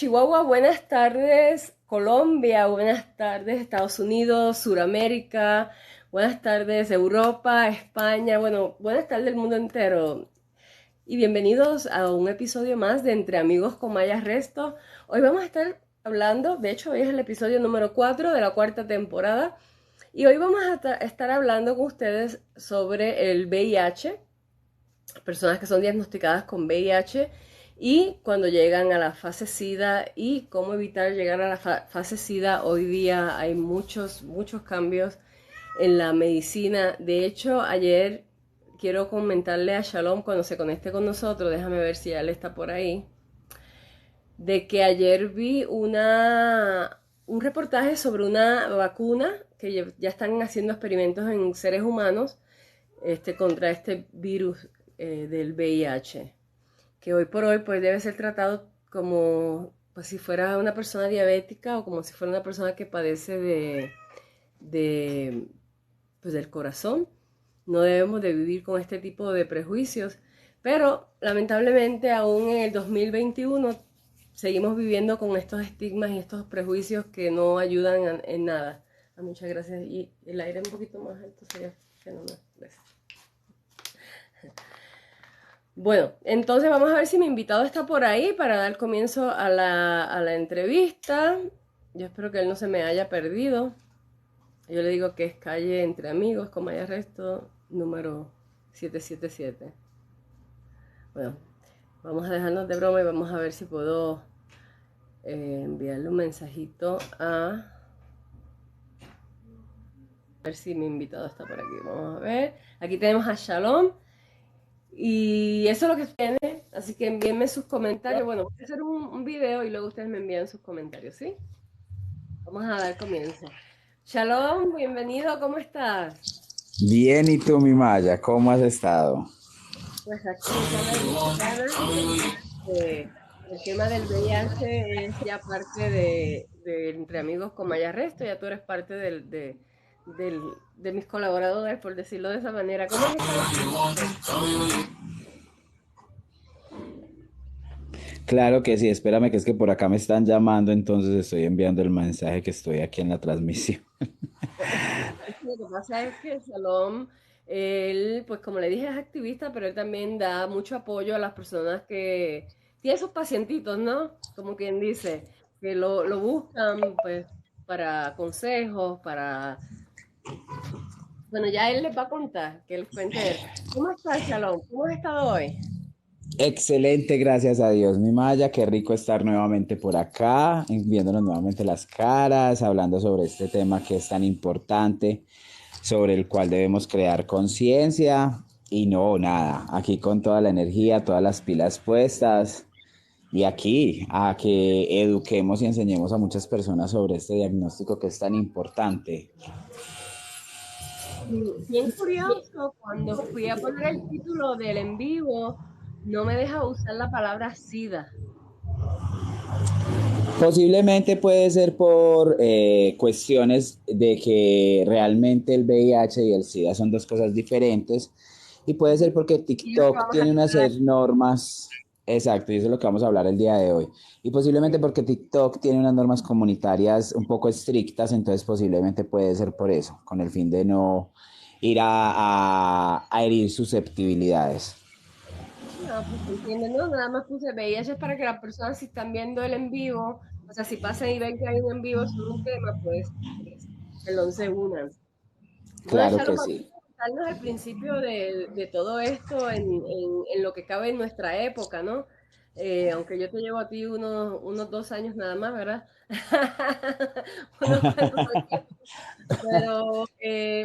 Chihuahua, buenas tardes, Colombia, buenas tardes, Estados Unidos, Suramérica, buenas tardes, Europa, España, bueno, buenas tardes el mundo entero. Y bienvenidos a un episodio más de Entre Amigos con Maya Resto. Hoy vamos a estar hablando, de hecho hoy es el episodio número 4 de la cuarta temporada, y hoy vamos a estar hablando con ustedes sobre el VIH, personas que son diagnosticadas con VIH y cuando llegan a la fase SIDA y cómo evitar llegar a la fase SIDA. Hoy día hay muchos cambios en la medicina. De hecho, ayer quiero comentarle a Shalom cuando se conecte con nosotros, déjame ver si él está por ahí, de que ayer vi un reportaje sobre una vacuna que ya están haciendo experimentos en seres humanos contra este virus del VIH, que hoy por hoy pues debe ser tratado como pues, si fuera una persona diabética o como si fuera una persona que padece de pues, del corazón. No debemos de vivir con este tipo de prejuicios, pero lamentablemente aún en el 2021 seguimos viviendo con estos estigmas y estos prejuicios que no ayudan en nada. Muchas gracias. Y el aire un poquito más alto sería fenomenal. Gracias. Bueno, entonces vamos a ver si mi invitado está por ahí para dar comienzo a la entrevista. Yo espero que él no se me haya perdido. Yo le digo que es calle Entre Amigos con Maya Resto, número 777. Bueno, vamos a dejarnos de broma y vamos a ver si puedo enviarle un mensajito a ver si mi invitado está por aquí. Vamos a ver. Aquí tenemos a Shalom. Y eso es lo que tiene, así que envíenme sus comentarios. Bueno, voy a hacer un video y luego ustedes me envían sus comentarios, ¿sí? Vamos a dar comienzo. Shalom, bienvenido, ¿cómo estás? Bien, ¿y tú, mi Maya? ¿Cómo has estado? Pues aquí, echándole ganas. El tema del VIH es ya parte de Entre Amigos con Maya Resto, ya tú eres parte de mis colaboradores, por decirlo de esa manera. ¿Cómo has estado? Claro que sí, espérame que es que por acá me están llamando, entonces estoy enviando el mensaje que estoy aquí en la transmisión. Lo que pasa es que Salom, él, pues como le dije, es activista, pero él también da mucho apoyo a las personas que tienen esos pacientitos, ¿no? Como quien dice, que lo buscan, pues, para consejos, para... Bueno, ya él les va a contar, que les cuente él. ¿Cómo estás, Shalom? ¿Cómo has estado hoy? Excelente, gracias a Dios, mi Maya. Qué rico estar nuevamente por acá, viéndonos nuevamente las caras, hablando sobre este tema que es tan importante, sobre el cual debemos crear conciencia. Y no, nada, aquí con toda la energía, todas las pilas puestas. Y aquí, a que eduquemos y enseñemos a muchas personas sobre este diagnóstico que es tan importante. Bien curioso, cuando fui a poner el título del en vivo, no me deja usar la palabra SIDA. Posiblemente puede ser por cuestiones de que realmente el VIH y el SIDA son dos cosas diferentes y puede ser porque Y es lo que TikTok vamos a tiene unas aclarar. normas, exacto, y eso es lo que vamos a hablar el día de hoy. Y posiblemente porque TikTok tiene unas normas comunitarias un poco estrictas, entonces posiblemente puede ser por eso, con el fin de no ir a herir susceptibilidades. No, pues se entiende, ¿no? Nada más puse VIH es para que las personas si están viendo el en vivo, o sea, si pasan y ven que hay un en vivo sobre un tema, pues perdón, se unan. Bueno, Claro Shalom, que vamos sí. a contarnos al principio de todo esto en lo que cabe en nuestra época, ¿no? Aunque yo te llevo a ti unos 2 años nada más, ¿verdad? Unos cuantos años. Pero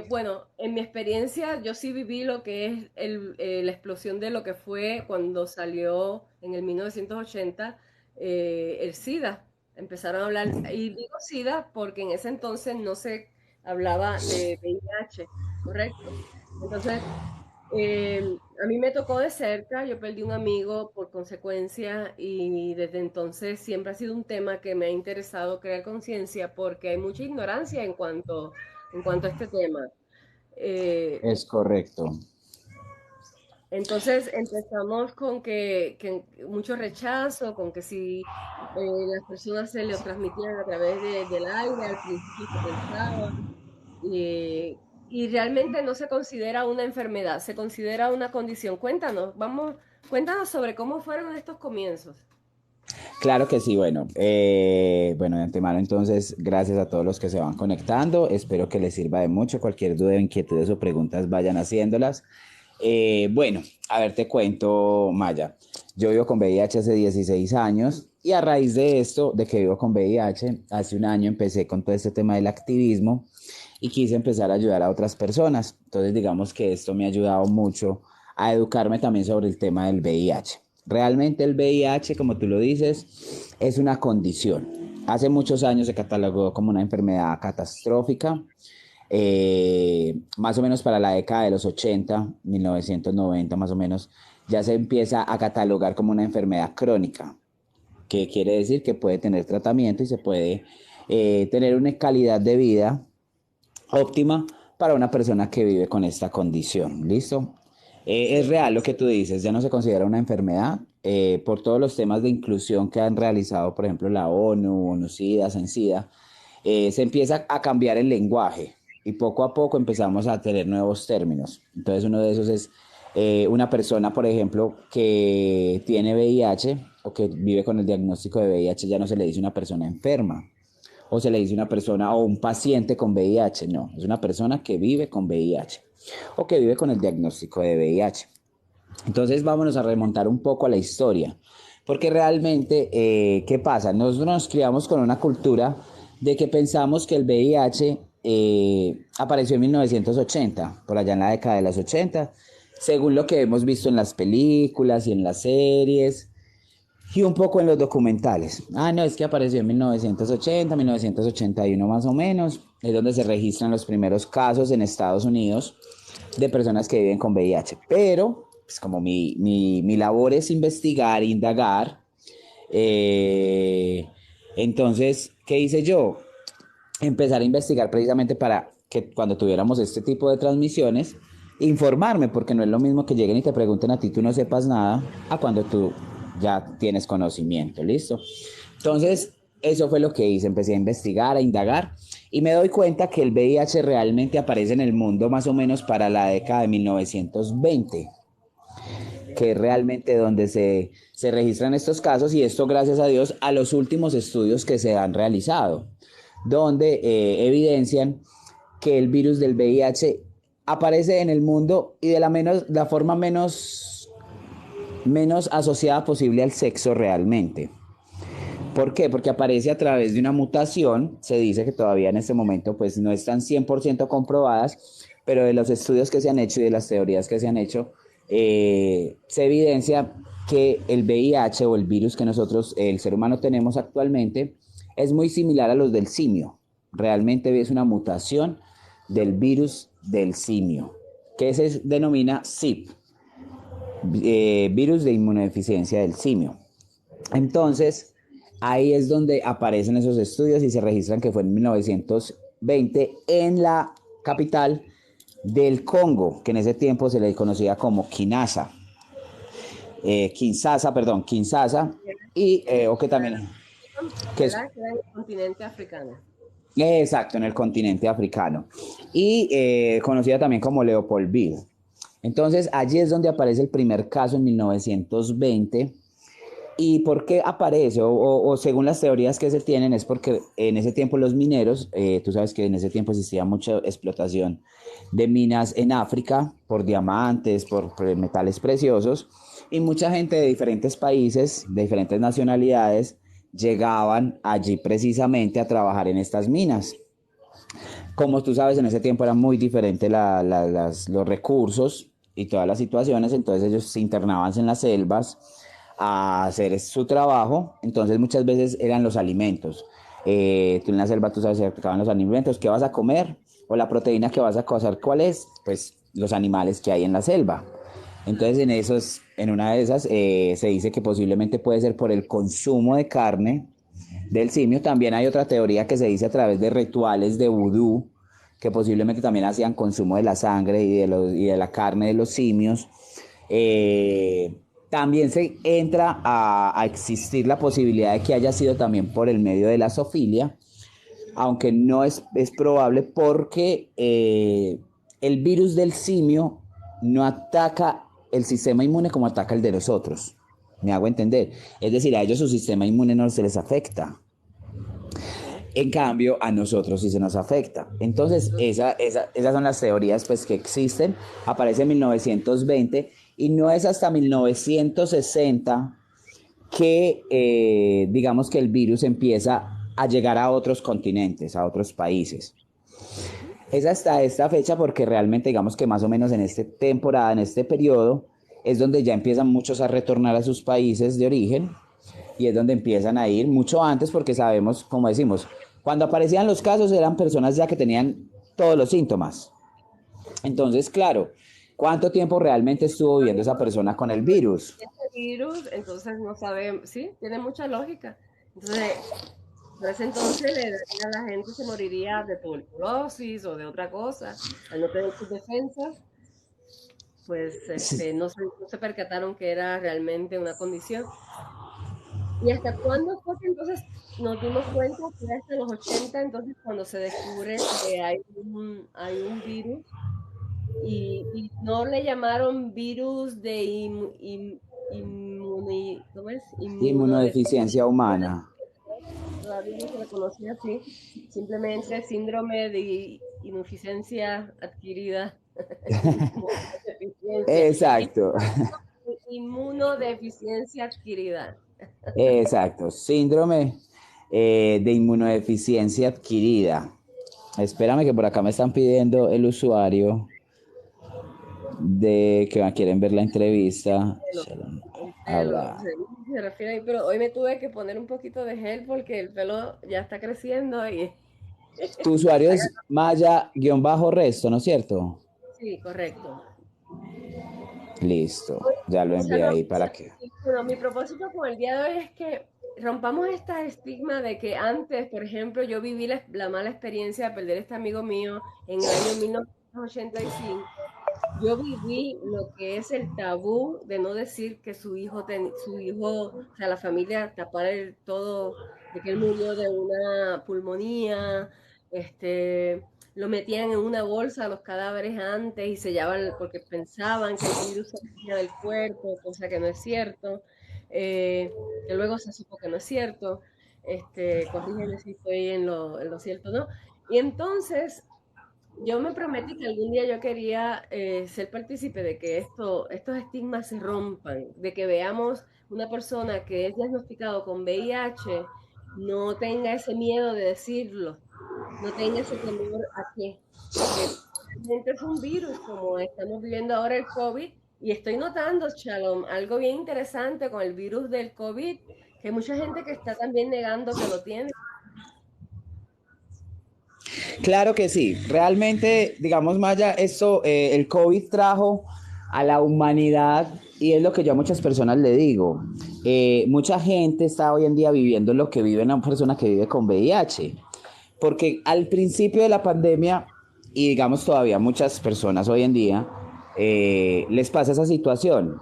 bueno, en mi experiencia yo sí viví lo que es la explosión de lo que fue cuando salió en el 1980 el SIDA. Empezaron a hablar, y digo SIDA porque en ese entonces no se hablaba de VIH, ¿correcto? Entonces, a mí me tocó de cerca, yo perdí un amigo por consecuencia y desde entonces siempre ha sido un tema que me ha interesado crear conciencia porque hay mucha ignorancia en cuanto a este tema. Eh, Es correcto. Entonces empezamos con que mucho rechazo, con que si las personas se lo transmitían a través del aire, al principio se pensaba, y realmente no se considera una enfermedad, se considera una condición. Cuéntanos sobre cómo fueron estos comienzos. Claro que sí, bueno, bueno, de antemano entonces, gracias a todos los que se van conectando, espero que les sirva de mucho, cualquier duda, inquietudes o preguntas vayan haciéndolas. Bueno, a ver, te cuento, Maya, yo vivo con VIH hace 16 años y a raíz de esto, de que vivo con VIH, hace un año empecé con todo este tema del activismo y quise empezar a ayudar a otras personas, entonces digamos que esto me ha ayudado mucho a educarme también sobre el tema del VIH. Realmente el VIH, como tú lo dices, es una condición. Hace muchos años se catalogó como una enfermedad catastrófica, más o menos para la década de los 80, 1990 más o menos, ya se empieza a catalogar como una enfermedad crónica, que quiere decir que puede tener tratamiento y se puede tener una calidad de vida óptima para una persona que vive con esta condición. ¿Listo? Es Sí. real lo que tú dices, ya no se considera una enfermedad por todos los temas de inclusión que han realizado, por ejemplo, la ONU, ONU-SIDA, SENSIDA, se empieza a cambiar el lenguaje y poco a poco empezamos a tener nuevos términos. Entonces uno de esos es una persona, por ejemplo, que tiene VIH o que vive con el diagnóstico de VIH, ya no se le dice una persona enferma, o se le dice una persona o un paciente con VIH, no, es una persona que vive con VIH o que vive con el diagnóstico de VIH. Entonces vámonos a remontar un poco a la historia, porque realmente, ¿qué pasa? Nosotros nos criamos con una cultura de que pensamos que el VIH apareció en 1980, por allá en la década de los 80, según lo que hemos visto en las películas y en las series, y un poco en los documentales. Ah, no, es que apareció en 1980, 1981 más o menos. Es donde se registran los primeros casos en Estados Unidos de personas que viven con VIH. Pero, pues como mi labor es investigar, indagar, eh, entonces, ¿qué hice yo? Empezar a investigar precisamente para que cuando tuviéramos este tipo de transmisiones, informarme, porque no es lo mismo que lleguen y te pregunten a ti, tú no sepas nada, a cuando tú ya tienes conocimiento, ¿listo? Entonces, eso fue lo que hice, empecé a investigar, a indagar, y me doy cuenta que el VIH realmente aparece en el mundo más o menos para la década de 1920, que es realmente donde se registran estos casos, y esto gracias a Dios a los últimos estudios que se han realizado, donde evidencian que el virus del VIH aparece en el mundo y de la forma menos asociada posible al sexo realmente. ¿Por qué? Porque aparece a través de una mutación, se dice que todavía en este momento pues no están 100% comprobadas, pero de los estudios que se han hecho y de las teorías que se han hecho, se evidencia que el VIH o el virus que nosotros, el ser humano, tenemos actualmente es muy similar a los del simio. Realmente es una mutación del virus del simio, que se denomina SIP, virus de inmunodeficiencia del simio. Entonces, ahí es donde aparecen esos estudios y se registran que fue en 1920 en la capital del Congo, que en ese tiempo se le conocía como Kinshasa, Kinshasa, perdón, Kinshasa, y o que también, que es, ¿Verdad? Que era en el continente africano. exacto, en el continente africano, y conocida también como Leopoldville. Entonces, allí es donde aparece el primer caso en 1920. ¿Y por qué aparece? O según las teorías que se tienen, es porque en ese tiempo los mineros, tú sabes que en ese tiempo existía mucha explotación de minas en África por diamantes, por metales preciosos, y mucha gente de diferentes países, de diferentes nacionalidades, llegaban allí precisamente a trabajar en estas minas. Como tú sabes, en ese tiempo era muy diferente los recursos y todas las situaciones, entonces ellos se internaban en las selvas a hacer su trabajo, entonces muchas veces eran los alimentos. Tú en la selva, tú sabes, se aplicaban los alimentos, ¿qué vas a comer? O la proteína que vas a cazar, ¿cuál es? Pues los animales que hay en la selva. Entonces en una de esas se dice que posiblemente puede ser por el consumo de carne del simio. También hay otra teoría que se dice a través de rituales de vudú, que posiblemente también hacían consumo de la sangre y de la carne de los simios. Eh, También se entra a existir la posibilidad de que haya sido también por el medio de la zoofilia, aunque no es probable porque el virus del simio no ataca el sistema inmune como ataca el de nosotros. Me hago entender. Es decir, a ellos su sistema inmune no se les afecta. Ok. En cambio, a nosotros sí se nos afecta. Entonces, esas son las teorías pues, que existen. Aparece en 1920 y no es hasta 1960 que digamos que el virus empieza a llegar a otros continentes, a otros países. Ujú. Es hasta esta fecha porque realmente digamos que más o menos en esta temporada, en este periodo, es donde ya empiezan muchos a retornar a sus países de origen y es donde empiezan a ir mucho antes porque sabemos, como decimos, cuando aparecían los casos eran personas ya que tenían todos los síntomas. Entonces, claro, ¿cuánto tiempo realmente estuvo viviendo esa persona con el virus? Este virus, entonces no sabemos, sí, tiene mucha lógica. Entonces, por ese entonces le daría a la gente, se moriría de tuberculosis o de otra cosa, al no tener sus defensas, pues no se percataron que era realmente una condición. ¿Y hasta cuándo fue que entonces nos dimos cuenta que era hasta los 80 entonces cuando se descubre que hay un virus y no le llamaron virus de ¿cómo es? Inmunodeficiencia Inmunodeficiencia, humana. todavía no se le conocía así, simplemente síndrome de insuficiencia adquirida, inmunodeficiencia, Exacto, inmunodeficiencia adquirida. exacto. Síndrome de inmunodeficiencia adquirida. Espérame que por acá me están pidiendo el usuario de que quieren ver la entrevista. El pelo, Habla. se refiere ahí, pero hoy me tuve que poner un poquito de gel porque el pelo ya está creciendo y Tu usuario es Maya-resto, ¿no es cierto? sí, correcto. Listo, ya lo envié Shalom, ahí para que. bueno, mi propósito con el día de hoy es que rompamos esta estigma de que antes, por ejemplo, yo viví la mala experiencia de perder a este amigo mío en el año 1985. Yo viví lo que es el tabú de no decir que su hijo, o sea, la familia tapar todo, de que él murió de una pulmonía, lo metían en una bolsa los cadáveres antes y sellaban porque pensaban que el virus salía del cuerpo, cosa que no es cierto, que luego se supo que no es cierto. Corrígeme si estoy en lo cierto, ¿no? Y entonces yo me prometí que algún día yo quería ser partícipe de que estos estigmas se rompan, de que veamos una persona que es diagnosticado con VIH, no tenga ese miedo de decirlo, no tenga ese temor a qué, a que realmente es un virus como estamos viviendo ahora el COVID. Y estoy notando, Shalom, algo bien interesante con el virus del COVID, que hay mucha gente que está también negando que lo tiene. Claro que sí, realmente, digamos, Maya, esto, el COVID trajo a la humanidad y es lo que yo a muchas personas le digo. Mucha gente está hoy en día viviendo lo que vive una persona que vive con VIH, porque al principio de la pandemia, y digamos todavía muchas personas hoy en día, les pasa esa situación.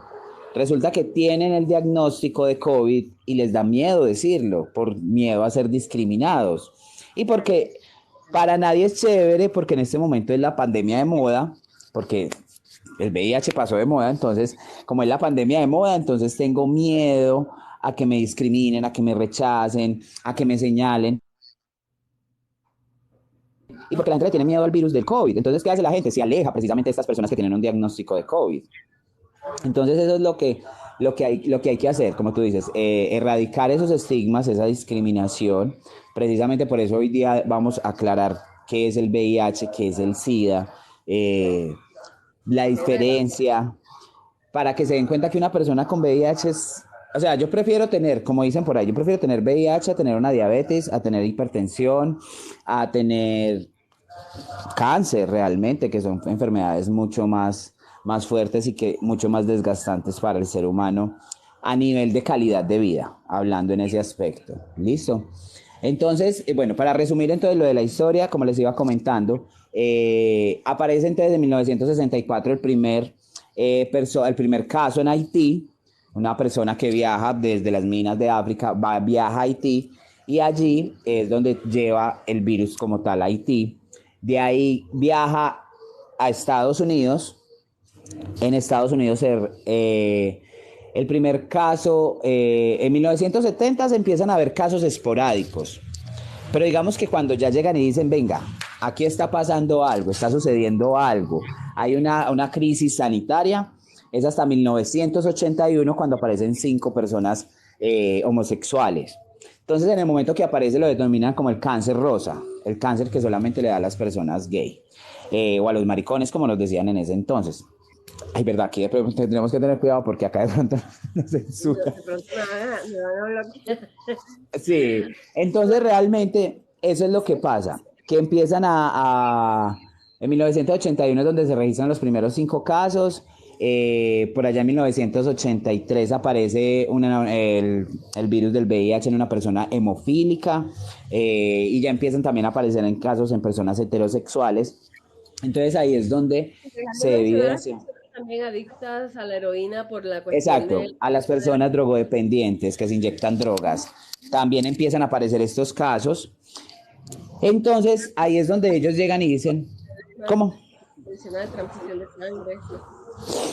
Resulta que tienen el diagnóstico de COVID y les da miedo decirlo, por miedo a ser discriminados. Y porque para nadie es chévere, porque en este momento es la pandemia de moda, porque el VIH pasó de moda, entonces, como es la pandemia de moda, entonces tengo miedo a que me discriminen, a que me rechacen, a que me señalen. Y porque la gente le tiene miedo al virus del COVID. Entonces, ¿qué hace la gente? Se aleja precisamente de estas personas que tienen un diagnóstico de COVID. Entonces, eso es lo que hay que hacer, como tú dices, erradicar esos estigmas, esa discriminación. Precisamente por eso hoy día vamos a aclarar qué es el VIH, qué es el SIDA, eh, la Es verdad. diferencia, para que se den cuenta que una persona con VIH es, o sea, yo prefiero tener, como dicen por ahí, yo prefiero tener VIH a tener una diabetes, a tener hipertensión, a tener cáncer realmente, que son enfermedades más fuertes y que mucho más desgastantes para el ser humano a nivel de calidad de vida, hablando en ese aspecto. ¿Listo? Entonces, bueno, para resumir entonces lo de la historia, como les iba comentando, aparece entonces en 1964 el primer el primer caso en Haití, una persona que viaja desde las minas de África, viaja a Haití y allí es donde lleva el virus como tal a Haití. De ahí viaja a Estados Unidos. En Estados Unidos el primer caso, en 1970 se empiezan a ver casos esporádicos, pero digamos que cuando ya llegan y dicen, venga, aquí está pasando algo, está sucediendo algo, hay una crisis sanitaria, es hasta 1981 cuando aparecen 5 personas homosexuales. Entonces, en el momento que aparece lo denominan como el cáncer rosa, el cáncer que solamente le da a las personas gay, o a los maricones, como nos decían en ese entonces. Ay, verdad, aquí tendremos que tener cuidado porque acá de pronto nos censura. De pronto me van a hablar. Sí, entonces realmente eso es lo que pasa, que empiezan en 1981 es donde se registran los primeros 5 casos, por allá en 1983 aparece el virus del VIH en una persona hemofílica, y ya empiezan también a aparecer en casos en personas heterosexuales. Entonces ahí es donde Déjame se mencionar a evidencia. personas también adictas a la heroína por la cuestión Exacto, del... a las personas drogodependientes que se inyectan drogas. También empiezan a aparecer estos casos. Entonces, ahí es donde ellos llegan y dicen, ¿cómo? Mencionar transfusión de sangre.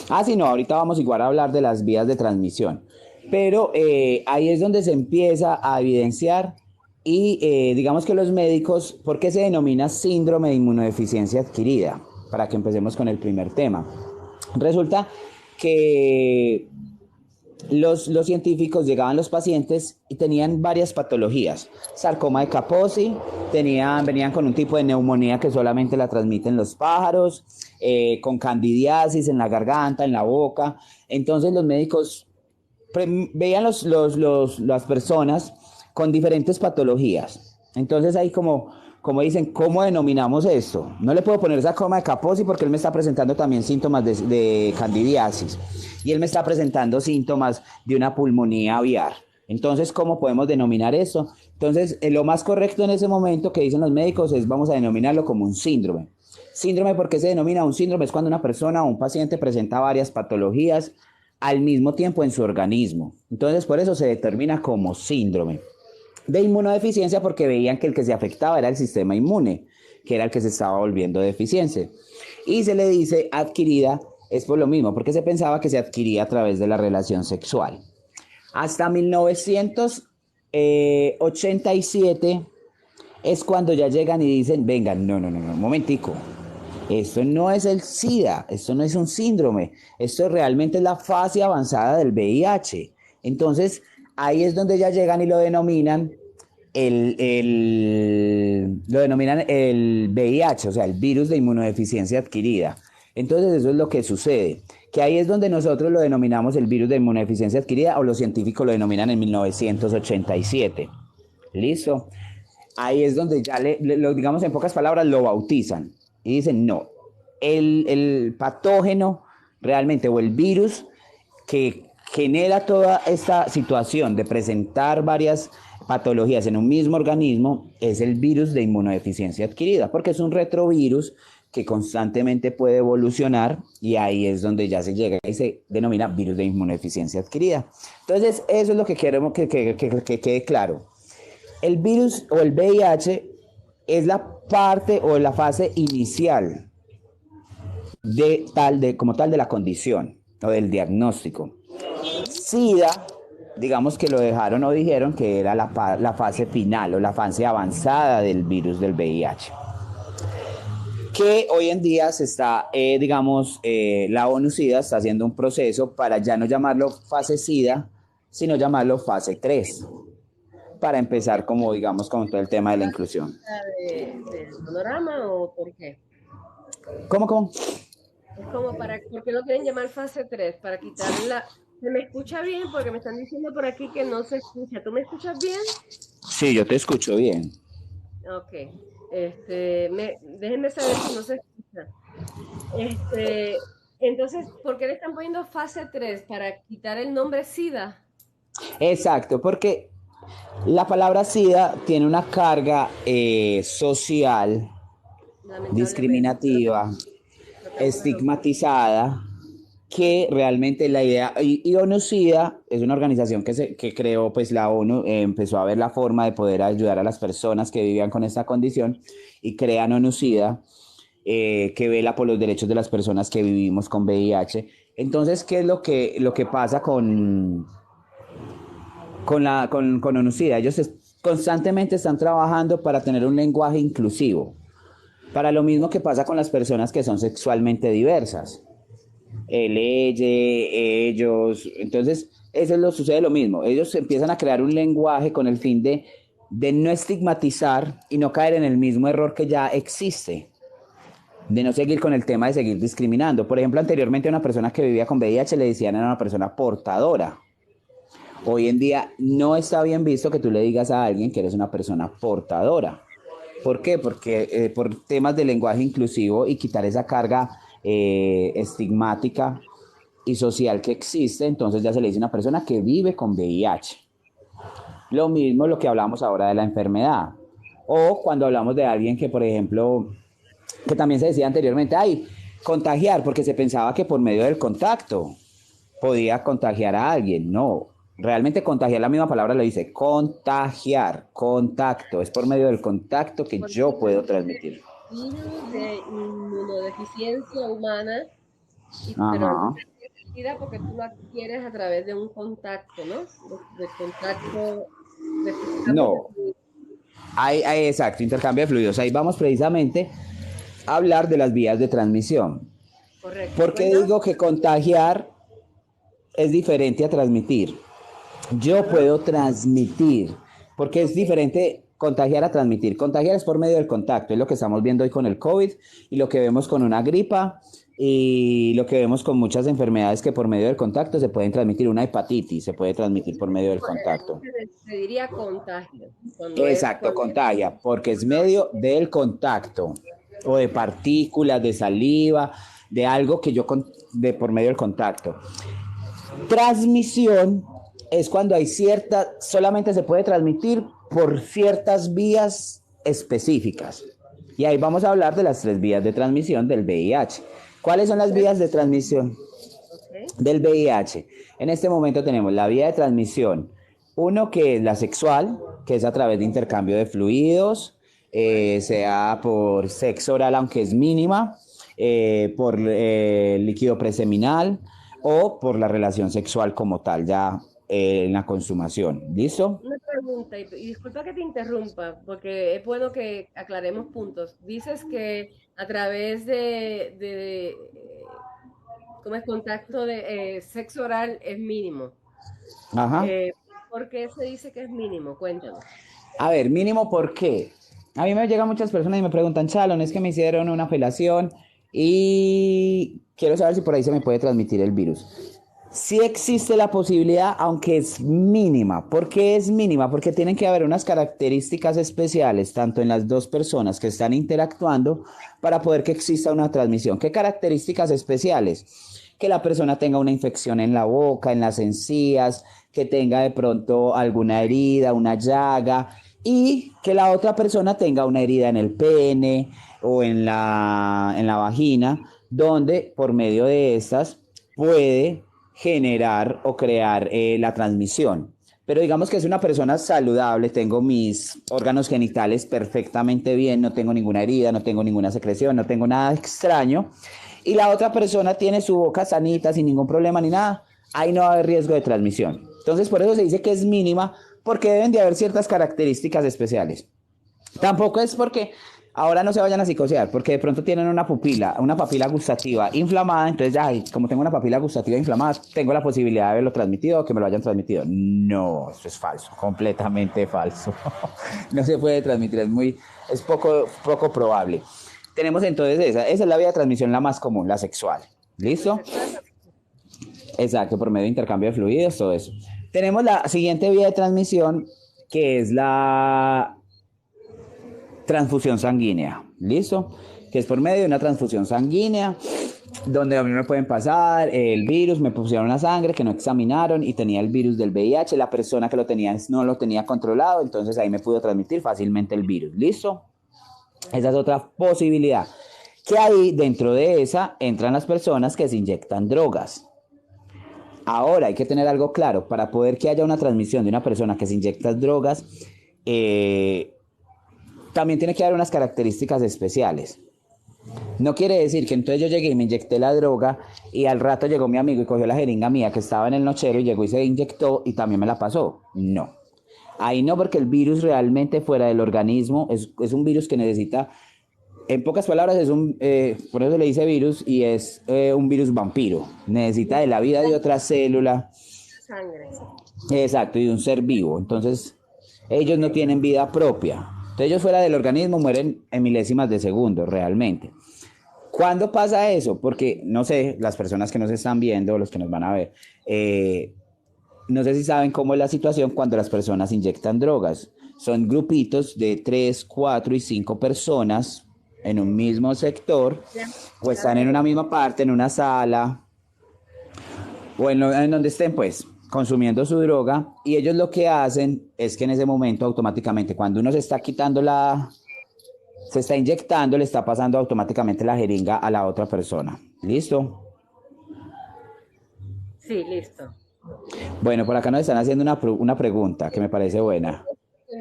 Ah, sí, no, ahorita vamos igual a hablar de las vías de transmisión. Pero ahí es donde se empieza a evidenciar y digamos que los médicos, ¿por qué se denomina síndrome de inmunodeficiencia adquirida? Para que empecemos con el primer tema. Resulta que los científicos llegaban los pacientes y tenían varias patologías. Sarcoma de Kaposi, venían con un tipo de neumonía que solamente la transmiten los pájaros, con candidiasis en la garganta, en la boca. Entonces los médicos veían las personas con diferentes patologías. Entonces ahí como dicen, ¿cómo denominamos esto? No le puedo poner sarcoma de Kaposi porque él me está presentando también síntomas de candidiasis y él me está presentando síntomas de una pulmonía aviar. Entonces, ¿cómo podemos denominar eso? Entonces, lo más correcto en ese momento que dicen los médicos es vamos a denominarlo como un síndrome. Síndrome, ¿por qué se denomina un síndrome? Es cuando una persona o un paciente presenta varias patologías al mismo tiempo en su organismo. Entonces, por eso se determina como síndrome de inmunodeficiencia porque veían que el que se afectaba era el sistema inmune, que era el que se estaba volviendo deficiente. Y se le dice adquirida, es por lo mismo, porque se pensaba que se adquiría a través de la relación sexual. Hasta 1987 es cuando ya llegan y dicen, vengan, no, un momentico, esto no es el SIDA, esto no es un síndrome, esto realmente es la fase avanzada del VIH. Entonces, ahí es donde ya llegan y lo denominan el VIH, o sea, el virus de inmunodeficiencia adquirida. Entonces, eso es lo que sucede, que ahí es donde nosotros lo denominamos el virus de inmunodeficiencia adquirida o los científicos lo denominan en 1987. ¿Listo? Ahí es donde ya digamos en pocas palabras, lo bautizan y dicen, no, el patógeno realmente o el virus que genera toda esta situación de presentar varias patologías en un mismo organismo es el virus de inmunodeficiencia adquirida, porque es un retrovirus que constantemente puede evolucionar y ahí es donde ya se llega y se denomina virus de inmunodeficiencia adquirida. Entonces, eso es lo que queremos que quede claro. El virus o el VIH es la parte o la fase inicial como tal de la condición o del diagnóstico. SIDA, digamos que lo dejaron o dijeron que era la fase final o la fase avanzada del virus del VIH. Que hoy en día se está, la ONU-SIDA está haciendo un proceso para ya no llamarlo fase SIDA, sino llamarlo fase 3, para empezar como, digamos, con todo el tema de la inclusión. ¿Del panorama o por qué? ¿Cómo? Es como ¿por qué lo quieren llamar fase 3? Para quitarla. ¿Se me escucha bien? Porque me están diciendo por aquí que no se escucha. ¿Tú me escuchas bien? Sí, yo te escucho bien. Ok. Déjenme saber si no se escucha. Entonces, ¿por qué le están poniendo fase 3? ¿Para quitar el nombre SIDA? Exacto, porque la palabra SIDA tiene una carga social, Lamentablemente. discriminativa, Lo que estigmatizada, que realmente la idea, y ONU-SIDA es una organización que creó, pues la ONU empezó a ver la forma de poder ayudar a las personas que vivían con esta condición y crean ONU-SIDA, que vela por los derechos de las personas que vivimos con VIH. Entonces, ¿qué es lo que pasa con ONU-SIDA? Constantemente están trabajando para tener un lenguaje inclusivo, para lo mismo que pasa con las personas que son sexualmente diversas. Él, ella, ellos. Entonces, sucede lo mismo. Ellos empiezan a crear un lenguaje con el fin de no estigmatizar y no caer en el mismo error que ya existe, de no seguir con el tema de seguir discriminando. Por ejemplo, anteriormente a una persona que vivía con VIH le decían era una persona portadora. Hoy en día no está bien visto que tú le digas a alguien que eres una persona portadora. ¿Por qué? Porque por temas de lenguaje inclusivo y quitar esa carga estigmática y social que existe, entonces ya se le dice a una persona que vive con VIH. Lo mismo lo que hablamos ahora de la enfermedad. O cuando hablamos de alguien que, por ejemplo, que también se decía anteriormente, ay, contagiar, porque se pensaba que por medio del contacto podía contagiar a alguien. No, realmente contagiar, la misma palabra lo dice, contagiar, contacto, es por medio del contacto que Porque yo puedo dice transmitir. virus de inmunodeficiencia humana, pero no Ajá. se porque tú lo adquieres a través de un contacto, ¿no? De contacto, de cambios de No, fluido. exacto, intercambio de fluidos. Ahí vamos precisamente a hablar de las vías de transmisión. Correcto. ¿Por qué Cuéntanos, digo que contagiar es diferente a transmitir? Yo cuéntanos. puedo transmitir, porque es Ok. diferente contagiar a transmitir. Contagiar es por medio del contacto, es lo que estamos viendo hoy con el COVID y lo que vemos con una gripa y lo que vemos con muchas enfermedades que por medio del contacto se pueden transmitir. Una hepatitis se puede transmitir por medio del contacto. Se diría contagio, cuando es Exacto, cuando contagia, porque es medio del contacto o de partículas, de saliva, de algo que de por medio del contacto. Transmisión es cuando hay solamente se puede transmitir por ciertas vías específicas. Y ahí vamos a hablar de las 3 vías de transmisión del VIH. ¿Cuáles son las vías de transmisión Ok. del VIH? En este momento tenemos la vía de transmisión, uno que es la sexual, que es a través de intercambio de fluidos, sea por sexo oral, aunque es mínima, por líquido preseminal o por la relación sexual como tal, ya en la consumación. ¿Listo? Una pregunta, y disculpa que te interrumpa, porque es bueno que aclaremos puntos. Dices que a través ¿cómo es? Contacto de sexo oral es mínimo. Ajá. Eh, ¿Por qué se dice que es mínimo? Cuéntanos. A ver, mínimo, ¿por qué? A mí me llegan muchas personas y me preguntan, Chalon, es que me hicieron una felación y quiero saber si por ahí se me puede transmitir el virus. Sí existe la posibilidad, aunque es mínima. ¿Por qué es mínima? Porque tienen que haber unas características especiales, tanto en las dos personas que están interactuando, para poder que exista una transmisión. ¿Qué características especiales? Que la persona tenga una infección en la boca, en las encías, que tenga de pronto alguna herida, una llaga, y que la otra persona tenga una herida en el pene o en la vagina, donde por medio de estas puede generar o crear la transmisión. Pero digamos que es una persona saludable, tengo mis órganos genitales perfectamente bien, no tengo ninguna herida, no tengo ninguna secreción, no tengo nada extraño, y la otra persona tiene su boca sanita, sin ningún problema ni nada, ahí no va a haber riesgo de transmisión. Entonces, por eso se dice que es mínima, porque deben de haber ciertas características especiales. Ok. Tampoco es porque ahora no se vayan a psicosear, porque de pronto tienen una papila gustativa inflamada, entonces ya, como tengo una papila gustativa inflamada, tengo la posibilidad de haberlo transmitido o que me lo hayan transmitido. No, eso es falso, completamente falso. No se puede transmitir, es poco probable. Tenemos entonces esa es la vía de transmisión la más común, la sexual. La ¿Listo? sexual. Exacto, por medio de intercambio de fluidos, todo eso. Tenemos la siguiente vía de transmisión, que es la transfusión sanguínea, ¿listo? Que es por medio de una transfusión sanguínea, donde a mí me pueden pasar el virus, me pusieron la sangre que no examinaron y tenía el virus del VIH, la persona que lo tenía no lo tenía controlado, entonces ahí me pudo transmitir fácilmente el virus, ¿listo? Esa es otra posibilidad. Que ahí dentro de esa entran las personas que se inyectan drogas. Ahora hay que tener algo claro, para poder que haya una transmisión de una persona que se inyecta drogas, eh, también tiene que haber unas características especiales. No quiere decir que entonces yo llegué y me inyecté la droga y al rato llegó mi amigo y cogió la jeringa mía que estaba en el nochero y llegó y se inyectó y también me la pasó. No. Ahí no, porque el virus realmente fuera del organismo es un virus que necesita, en pocas palabras, por eso le dice virus y es un virus vampiro. Necesita de la vida de otra célula. Sangre. Exacto, y de un ser vivo. Entonces, ellos no tienen vida propia. Entonces, ellos fuera del organismo mueren en milésimas de segundo, realmente. ¿Cuándo pasa eso? Porque, no sé, las personas que nos están viendo, los que nos van a ver, no sé si saben cómo es la situación cuando las personas inyectan drogas. Son grupitos de 3, 4 y 5 personas en un mismo sector, o están en una misma parte, en una sala, o en donde estén, pues, consumiendo su droga, y ellos lo que hacen es que en ese momento, automáticamente, cuando uno se está quitando se está inyectando, le está pasando automáticamente la jeringa a la otra persona. ¿Listo? Sí, listo. Bueno, por acá nos están haciendo una pregunta que me parece buena.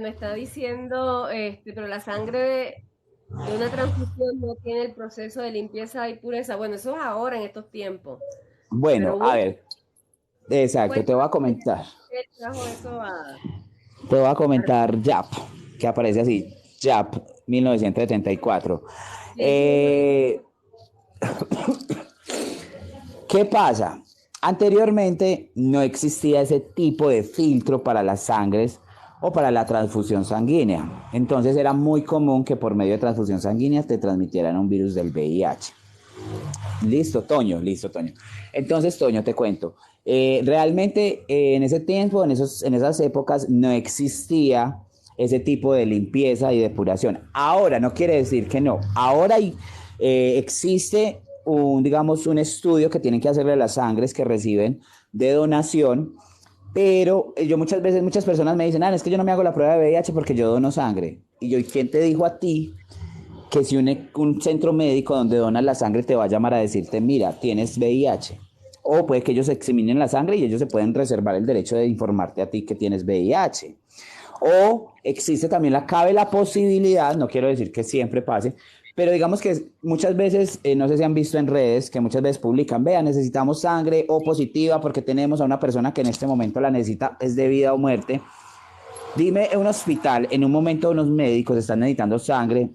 Me está diciendo, pero la sangre de una transfusión no tiene el proceso de limpieza y pureza. Bueno, eso es ahora en estos tiempos. Bueno, Pero a bueno, ver, exacto, te voy cuéntame a comentar. qué trajo eso Te voy a a- comentar JAP, que aparece así, JAP 1974. Sí, sí, eso. Eh, ¿Qué pasa? Anteriormente no existía ese tipo de filtro para las sangres o para la transfusión sanguínea. Entonces era muy común que por medio de transfusión sanguínea te transmitieran un virus del VIH. Listo, Toño, listo, Toño. Entonces, Toño, te cuento. Realmente en ese tiempo, en esas épocas, no existía ese tipo de limpieza y depuración. Ahora, no quiere decir que no. Ahora existe digamos, un estudio que tienen que hacerle a las sangres que reciben de donación, pero yo muchas veces, muchas personas me dicen, es que yo no me hago la prueba de VIH porque yo dono sangre. Y yo, ¿y quién te dijo a ti que si un centro médico donde donas la sangre te va a llamar a decirte, mira, tienes VIH? O puede que ellos examinen la sangre y ellos se pueden reservar el derecho de informarte a ti que tienes VIH. O existe también cabe la posibilidad, no quiero decir que siempre pase, pero digamos que muchas veces, no sé si han visto en redes, que muchas veces publican, vean, necesitamos sangre O positiva porque tenemos a una persona que en este momento la necesita, es de vida o muerte. Dime, en un hospital, en un momento unos médicos están necesitando sangre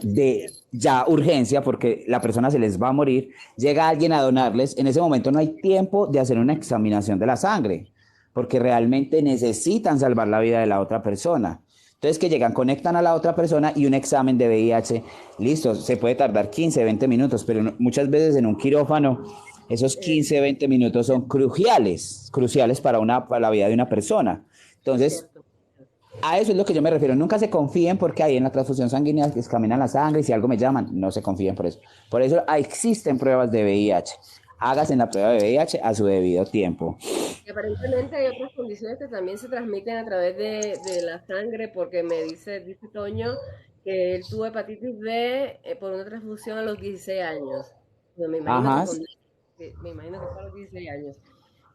de ya urgencia porque la persona se les va a morir, llega alguien a donarles, en ese momento no hay tiempo de hacer una examinación de la sangre, porque realmente necesitan salvar la vida de la otra persona. Entonces que llegan, conectan a la otra persona y un examen de VIH, listo, se puede tardar 15, 20 minutos, pero muchas veces en un quirófano esos eh, 15, 20 minutos son cruciales, cruciales para la vida de una persona. es Entonces, cierto. a eso es lo que yo me refiero. Nunca se confíen porque ahí en la transfusión sanguínea examinan la sangre y si algo me llaman, no se confíen por eso. Por eso existen pruebas de VIH. Hágase la prueba de VIH a su debido tiempo. Y aparentemente hay otras condiciones que también se transmiten a través de la sangre, porque dice Toño que él tuvo hepatitis B por una transfusión a los 16 años. Bueno, Ajá. me imagino que fue a los 16 años.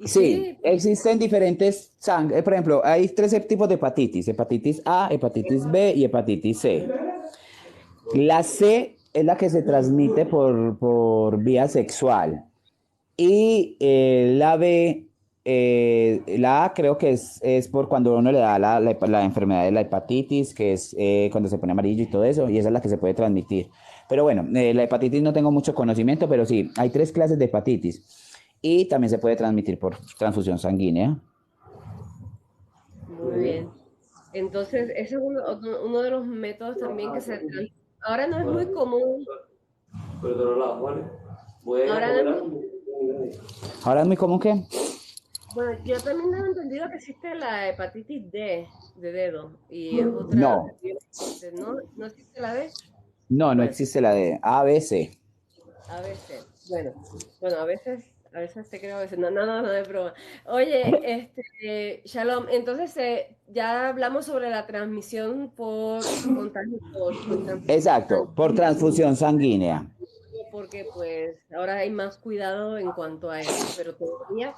Y Sí, sí, existen diferentes sangre. Por ejemplo, hay tres tipos de hepatitis: hepatitis A, hepatitis B y hepatitis C. La C es la que se transmite por vía sexual. Y la B, la A creo que es por cuando uno le da la enfermedad de la hepatitis, que es cuando se pone amarillo y todo eso, y esa es la que se puede transmitir. Pero bueno, la hepatitis no tengo mucho conocimiento, pero sí, hay tres clases de hepatitis y también se puede transmitir por transfusión sanguínea. muy bien. Entonces, ese es uno de los métodos también ahora no es muy común, ahora no es muy, Ahora es muy común que bueno, yo también tengo entendido que existe la hepatitis D de dedo y es otra, no, ¿no? ¿No existe la D? no Bueno, existe la de A, B, C. a veces, bueno, a veces A veces te creo, a veces no, no, no, no es broma. Oye, Shalom, entonces ya hablamos sobre la transmisión por contagio, por transfusión Exacto, por transfusión sanguínea. porque pues ahora hay más cuidado en cuanto a eso, pero podría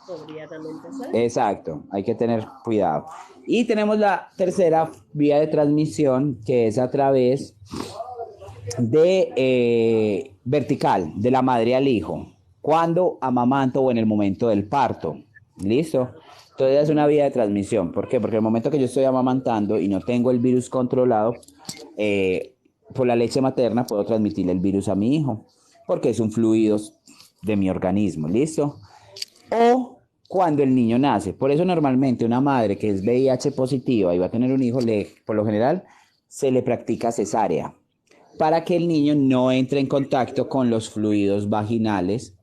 también pasar. Exacto, hay que tener cuidado. Y tenemos la tercera vía de transmisión, que es a través de vertical, de la madre al hijo, cuando amamanto o en el momento del parto. ¿Listo? Entonces es una vía de transmisión. ¿Por qué? Porque el momento que yo estoy amamantando y no tengo el virus controlado, por la leche materna puedo transmitirle el virus a mi hijo, porque es un fluido de mi organismo. ¿Listo? O cuando el niño nace. Por eso normalmente una madre que es VIH positiva y va a tener un hijo, por lo general se le practica cesárea para que el niño no entre en contacto con los fluidos vaginales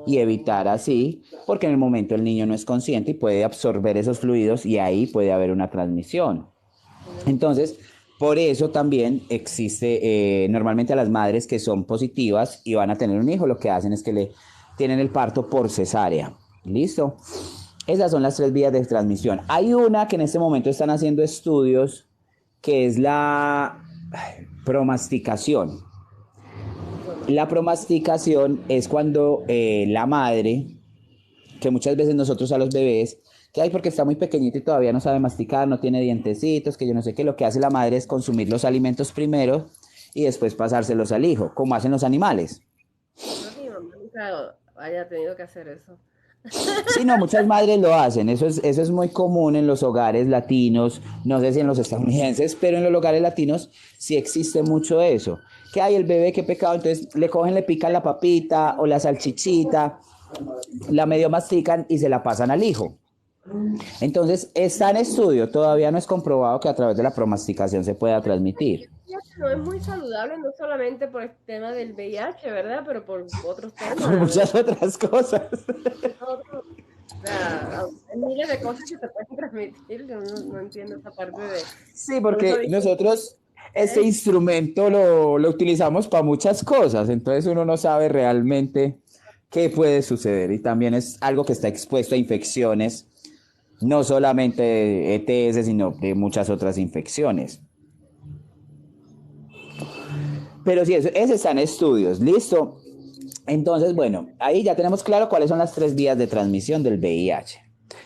y evitar así, porque en el momento el niño no es consciente y puede absorber esos fluidos y ahí puede haber una transmisión. Entonces, por eso también existe, normalmente a las madres que son positivas y van a tener un hijo, lo que hacen es que le tienen el parto por cesárea. ¿Listo? Esas son las tres vías de transmisión. Hay una que en este momento están haciendo estudios, que es la promasticación. La promasticación es cuando la madre, que muchas veces nosotros a los bebés, que hay porque está muy pequeñito y todavía no sabe masticar, no tiene dientecitos, que yo no sé qué, lo que hace la madre es consumir los alimentos primero y después pasárselos al hijo, como hacen los animales. Creo que mi mamá nunca haya tenido que hacer eso. Sí, no, muchas madres lo hacen, eso es muy común en los hogares latinos, no sé si en los estadounidenses, pero en los hogares latinos sí existe mucho eso. Que hay el bebé, qué pecado, entonces le cogen, le pican la papita o la salchichita, la medio mastican y se la pasan al hijo. Entonces, está en estudio, todavía no es comprobado que a través de la promasticación se pueda transmitir. No es muy saludable, no solamente por el tema del VIH, ¿verdad? Pero por otros Por temas. muchas otras cosas. O sea, hay miles de cosas que se pueden transmitir. Yo no entiendo esa parte de. Sí, Por eso porque digo, nosotros este ¿eh? instrumento lo utilizamos para muchas cosas, entonces uno no sabe realmente qué puede suceder y también es algo que está expuesto a infecciones, no solamente de ETS, sino de muchas otras infecciones. Pero sí, ese está en estudios, listo. Entonces, bueno, ahí ya tenemos claro cuáles son las tres vías de transmisión del VIH.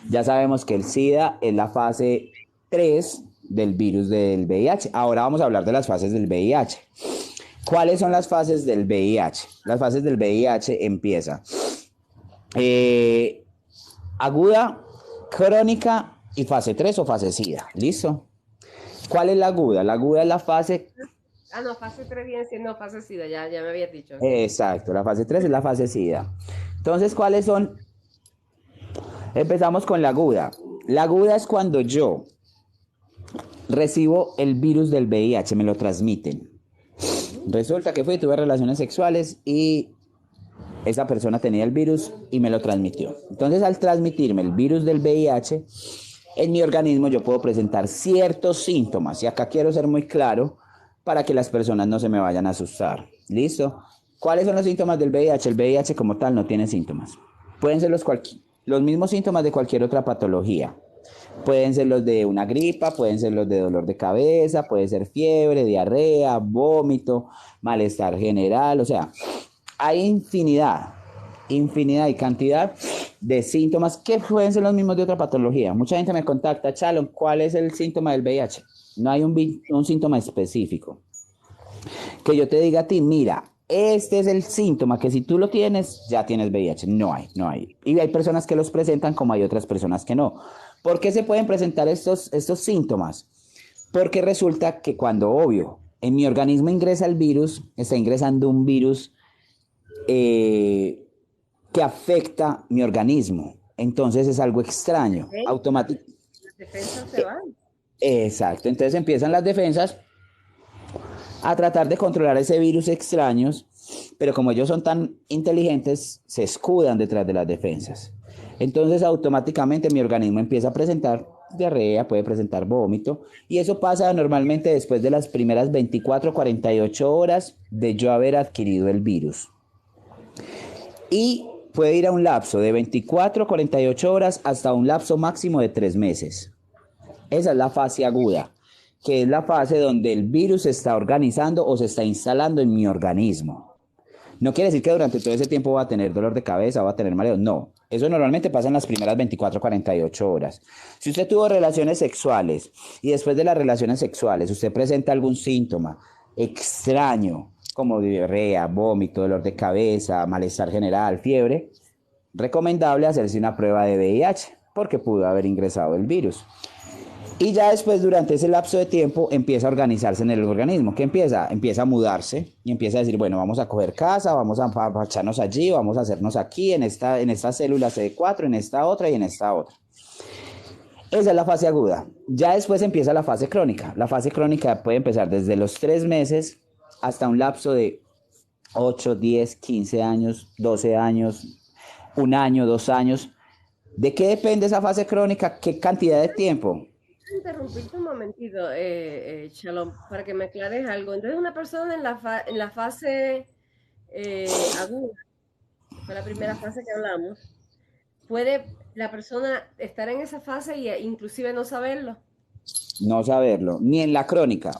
Ya sabemos que el SIDA es la fase 3 del virus del VIH. Ahora vamos a hablar de las fases del VIH. ¿Cuáles son las fases del VIH? Las fases del VIH empiezan eh, aguda, crónica y fase 3 o fase SIDA. ¿Listo? ¿Cuál es la aguda? La aguda es la fase. Ah, no, fase 3 viene siendo fase SIDA, ya me habías dicho, sí. Exacto, la fase 3 es la fase SIDA. Entonces, ¿cuáles son? Empezamos con la aguda. La aguda es cuando yo recibo el virus del VIH, me lo transmiten. Resulta que tuve relaciones sexuales y esa persona tenía el virus y me lo transmitió. Entonces, al transmitirme el virus del VIH, en mi organismo yo puedo presentar ciertos síntomas. Y acá quiero ser muy claro para que las personas no se me vayan a asustar. ¿Listo? ¿Cuáles son los síntomas del VIH? El VIH como tal no tiene síntomas. Pueden ser los mismos síntomas de cualquier otra patología. Pueden ser los de una gripa, pueden ser los de dolor de cabeza, puede ser fiebre, diarrea, vómito, malestar general, o sea, hay infinidad y cantidad de síntomas que pueden ser los mismos de otra patología. Mucha gente me contacta, Chalon, ¿cuál es el síntoma del VIH? No hay un síntoma específico. Que yo te diga a ti, mira, este es el síntoma que si tú lo tienes, ya tienes VIH. No hay. Y hay personas que los presentan como hay otras personas que no. ¿Por qué se pueden presentar estos síntomas? Porque resulta que cuando, obvio, en mi organismo ingresa el virus, está ingresando un virus que afecta mi organismo. Entonces es algo extraño, automático. Las defensas se van. Exacto, entonces empiezan las defensas a tratar de controlar ese virus extraños, pero como ellos son tan inteligentes, se escudan detrás de las defensas. Entonces automáticamente mi organismo empieza a presentar diarrea, puede presentar vómito, y eso pasa normalmente después de las primeras 24 48 horas de yo haber adquirido el virus. Y puede ir a un lapso de 24 a 48 horas hasta un lapso máximo de 3 meses. Esa es la fase aguda, que es la fase donde el virus se está organizando o se está instalando en mi organismo. No quiere decir que durante todo ese tiempo va a tener dolor de cabeza, va a tener mareo, no. Eso normalmente pasa en las primeras 24 a 48 horas. Si usted tuvo relaciones sexuales y después de las relaciones sexuales usted presenta algún síntoma extraño, como diarrea, vómito, dolor de cabeza, malestar general, fiebre, recomendable hacerse una prueba de VIH, porque pudo haber ingresado el virus. Y ya después, durante ese lapso de tiempo, empieza a organizarse en el organismo. ¿Qué empieza? Empieza a mudarse y empieza a decir, bueno, vamos a coger casa, vamos a echarnos allí, vamos a hacernos aquí, en esta célula CD4, en esta otra y en esta otra. Esa es la fase aguda. Ya después empieza la fase crónica. La fase crónica puede empezar desde los 3 meses hasta un lapso de 8, 10, 15 años, 12 años, un año, 2 años. ¿De qué depende esa fase crónica? ¿Qué cantidad de tiempo? Interrumpirte un momentito, Shalom, para que me aclares algo. Entonces, una persona en la fase aguda, que fue la primera fase que hablamos, puede la persona estar en esa fase e inclusive no saberlo, No saberlo, ni en la crónica,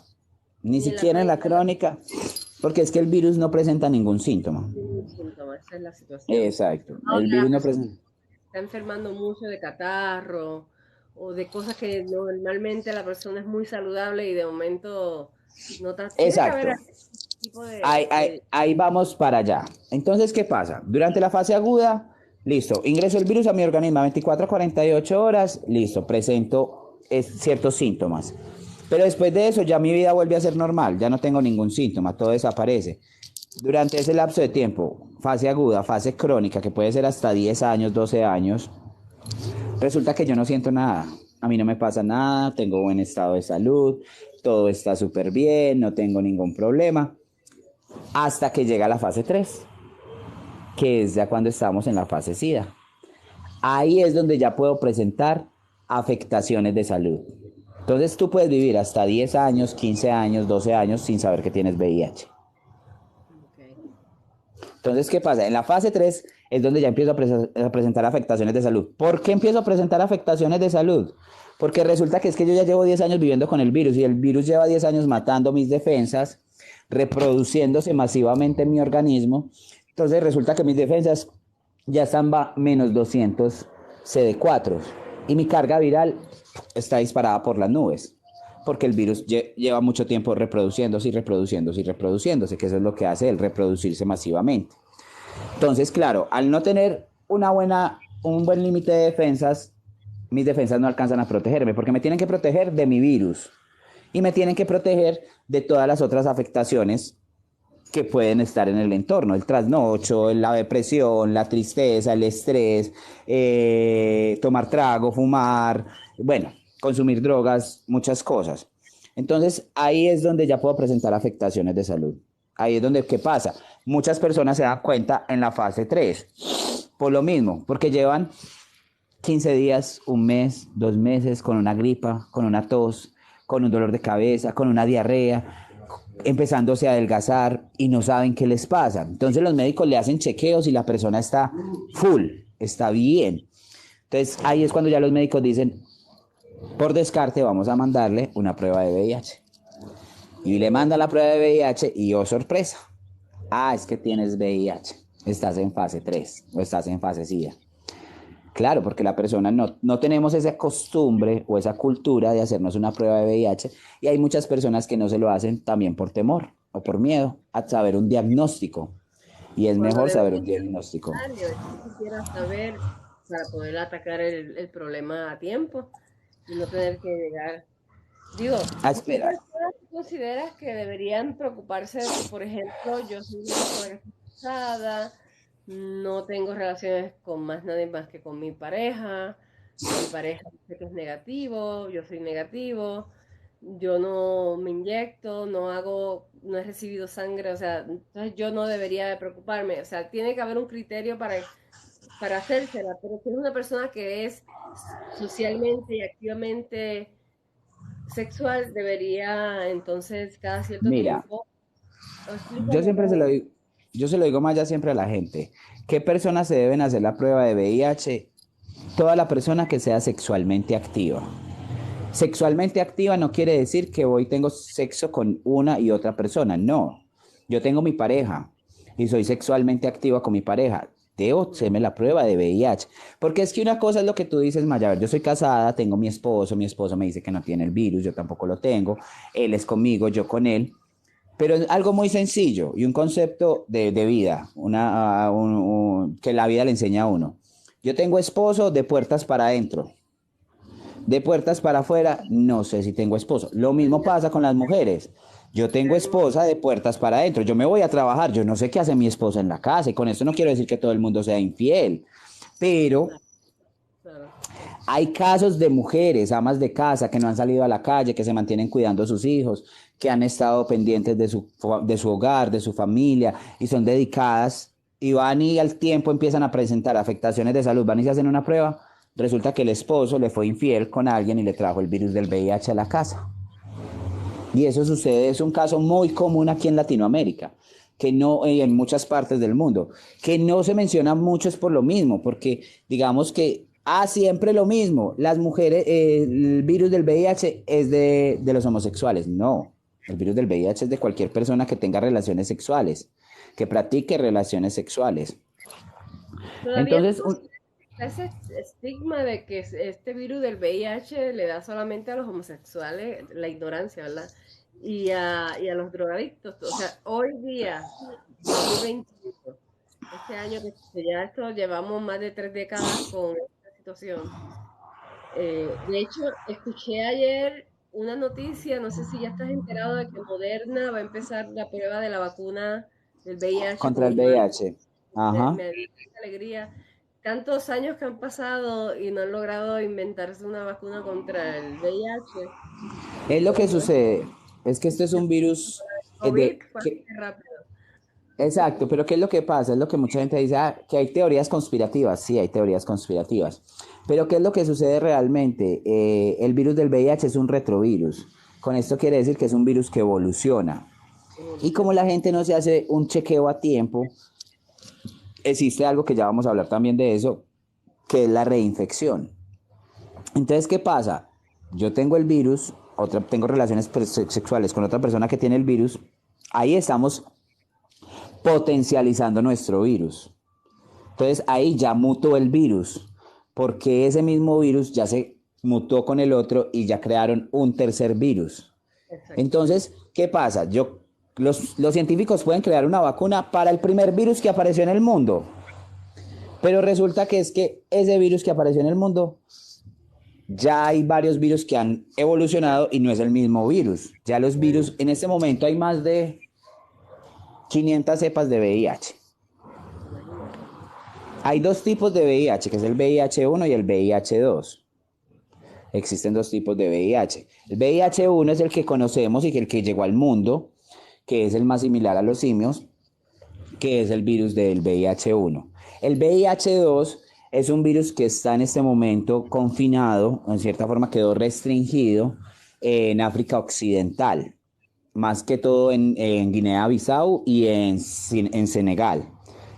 ni ni en la siquiera en la crónica, crónica, porque es que el virus no presenta ningún síntoma. ningún síntoma. Esa es la situación. Exacto, Ahora, el la virus no persona presenta. está enfermando mucho de catarro o de cosas que normalmente la persona es muy saludable y de momento no tiene que haber Exacto, algún tipo de ahí vamos para allá. Entonces, ¿qué pasa? Durante la fase aguda, listo, ingreso el virus a mi organismo a 24 a 48 horas, listo, presento ciertos síntomas. Pero después de eso ya mi vida vuelve a ser normal, ya no tengo ningún síntoma, todo desaparece. Durante ese lapso de tiempo, fase aguda, fase crónica, que puede ser hasta 10 años, 12 años, resulta que yo no siento nada. A mí no me pasa nada, tengo buen estado de salud, todo está súper bien, no tengo ningún problema. Hasta que llega la fase 3, que es ya cuando estamos en la fase SIDA. Ahí es donde ya puedo presentar afectaciones de salud. Entonces tú puedes vivir hasta 10 años, 15 años, 12 años sin saber que tienes VIH. Okay. Entonces, ¿qué pasa? En la fase 3 es donde ya empiezo a presentar afectaciones de salud. ¿Por qué empiezo a presentar afectaciones de salud? Porque resulta que es que yo ya llevo 10 años viviendo con el virus y el virus lleva 10 años matando mis defensas, reproduciéndose masivamente en mi organismo. Entonces resulta que mis defensas ya están menos 200 CD4 y mi carga viral está disparada por las nubes porque el virus lleva mucho tiempo reproduciéndose y reproduciéndose y reproduciéndose, que eso es lo que hace el reproducirse masivamente. Entonces, claro, al no tener un buen límite de defensas, mis defensas no alcanzan a protegerme, porque me tienen que proteger de mi virus y me tienen que proteger de todas las otras afectaciones que pueden estar en el entorno, el trasnocho, la depresión, la tristeza, el estrés, tomar trago, fumar, bueno, consumir drogas, muchas cosas. Entonces ahí es donde ya puedo presentar afectaciones de salud. Ahí es donde, ¿qué pasa? Muchas personas se dan cuenta en la fase 3 por lo mismo, porque llevan 15 días, un mes, 2 meses con una gripa, con una tos, con un dolor de cabeza, con una diarrea, empezándose a adelgazar y no saben qué les pasa. Entonces los médicos le hacen chequeos y la persona está full, está bien. Entonces ahí es cuando ya los médicos dicen, por descarte vamos a mandarle una prueba de VIH. Y le manda la prueba de VIH y oh sorpresa, es que tienes VIH, estás en fase 3 o estás en fase SIDA. Claro, porque la persona no tenemos esa costumbre o esa cultura de hacernos una prueba de VIH y hay muchas personas que no se lo hacen también por temor o por miedo a saber un diagnóstico y es Cuando mejor saber debería un ser diagnóstico. necesario, yo quisiera saber para poder atacar el problema a tiempo y no tener que llegar. Digo, ¿qué Espera, personas tú consideras que deberían preocuparse? Por ejemplo, yo soy una persona que está casada, no tengo relaciones con más nadie más que con mi pareja dice que es negativo, yo soy negativo, yo no me inyecto, no he recibido sangre, o sea, entonces yo no debería de preocuparme, o sea, tiene que haber un criterio para hacérsela, pero si es una persona que es socialmente y activamente sexual, debería entonces cada cierto mira, tiempo, yo explícame siempre se lo cómo. digo, yo se lo digo más ya siempre a la gente, ¿qué personas se deben hacer la prueba de VIH? Toda la persona que sea sexualmente activa. Sexualmente activa no quiere decir que hoy tengo sexo con una y otra persona, no. Yo tengo mi pareja y soy sexualmente activa con mi pareja. Debo hacerme la prueba de VIH. Porque es que una cosa es lo que tú dices, Maya, a ver, yo soy casada, tengo mi esposo me dice que no tiene el virus, yo tampoco lo tengo, él es conmigo, yo con él. Pero es algo muy sencillo y un concepto de vida, que la vida le enseña a uno. Yo tengo esposo de puertas para adentro. De puertas para afuera, no sé si tengo esposo. Lo mismo pasa con las mujeres. Yo tengo esposa de puertas para adentro. Yo me voy a trabajar. Yo no sé qué hace mi esposa en la casa. Y con esto no quiero decir que todo el mundo sea infiel. Pero Claro. hay casos de mujeres, amas de casa, que no han salido a la calle, que se mantienen cuidando a sus hijos, que han estado pendientes de su hogar, de su familia, y son dedicadas, y van y al tiempo empiezan a presentar afectaciones de salud, van y se hacen una prueba, resulta que el esposo le fue infiel con alguien y le trajo el virus del VIH a la casa. Y eso sucede, es un caso muy común aquí en Latinoamérica, que no, en muchas partes del mundo, que no se menciona mucho es por lo mismo, porque digamos que, siempre lo mismo, las mujeres, el virus del VIH es de los homosexuales, no, el virus del VIH es de cualquier persona que tenga relaciones sexuales, que practique relaciones sexuales. Todavía Entonces, ese estigma de que este virus del VIH le da solamente a los homosexuales, la ignorancia, ¿verdad? Y a los drogadictos. O sea, hoy día, 2021, este año que ya esto llevamos más de 3 décadas con esta situación. De hecho, escuché ayer una noticia, no sé si ya estás enterado de que Moderna va a empezar la prueba de la vacuna del VIH con contra el humanos. VIH, Me ajá. dio mucha alegría. Tantos años que han pasado y no han logrado inventarse una vacuna contra el VIH. Es lo que Y bueno, sucede, es que este es un virus COVID fue así que, de rápido. exacto, pero ¿qué es lo que pasa? Es lo que mucha gente dice, que hay teorías conspirativas, sí, hay teorías conspirativas, pero ¿qué es lo que sucede realmente? El virus del VIH es un retrovirus, con esto quiere decir que es un virus que evoluciona, y como Evoluciona. la gente no se hace un chequeo a tiempo, existe algo que ya vamos a hablar también de eso, que es la reinfección. Entonces, ¿qué pasa? Yo tengo el virus, tengo relaciones sexuales con otra persona que tiene el virus, ahí estamos potencializando nuestro virus. Entonces ahí ya mutó el virus, porque ese mismo virus ya se mutó con el otro y ya crearon un tercer virus. Exactamente. Entonces, ¿qué pasa? Los científicos pueden crear una vacuna para el primer virus que apareció en el mundo, pero resulta que es que ese virus que apareció en el mundo, ya hay varios virus que han evolucionado y no es el mismo virus. Ya los virus, en este momento hay más de 500 cepas de VIH. Imagínate. Hay dos tipos de VIH, que es el VIH-1 y el VIH-2. Existen dos tipos de VIH. El VIH-1 es el que conocemos y el que llegó al mundo, que es el más similar a los simios, que es el virus del VIH-1. El VIH-2 es un virus que está en este momento confinado, en cierta forma quedó restringido en África Occidental, más que todo en Guinea-Bissau y en Senegal.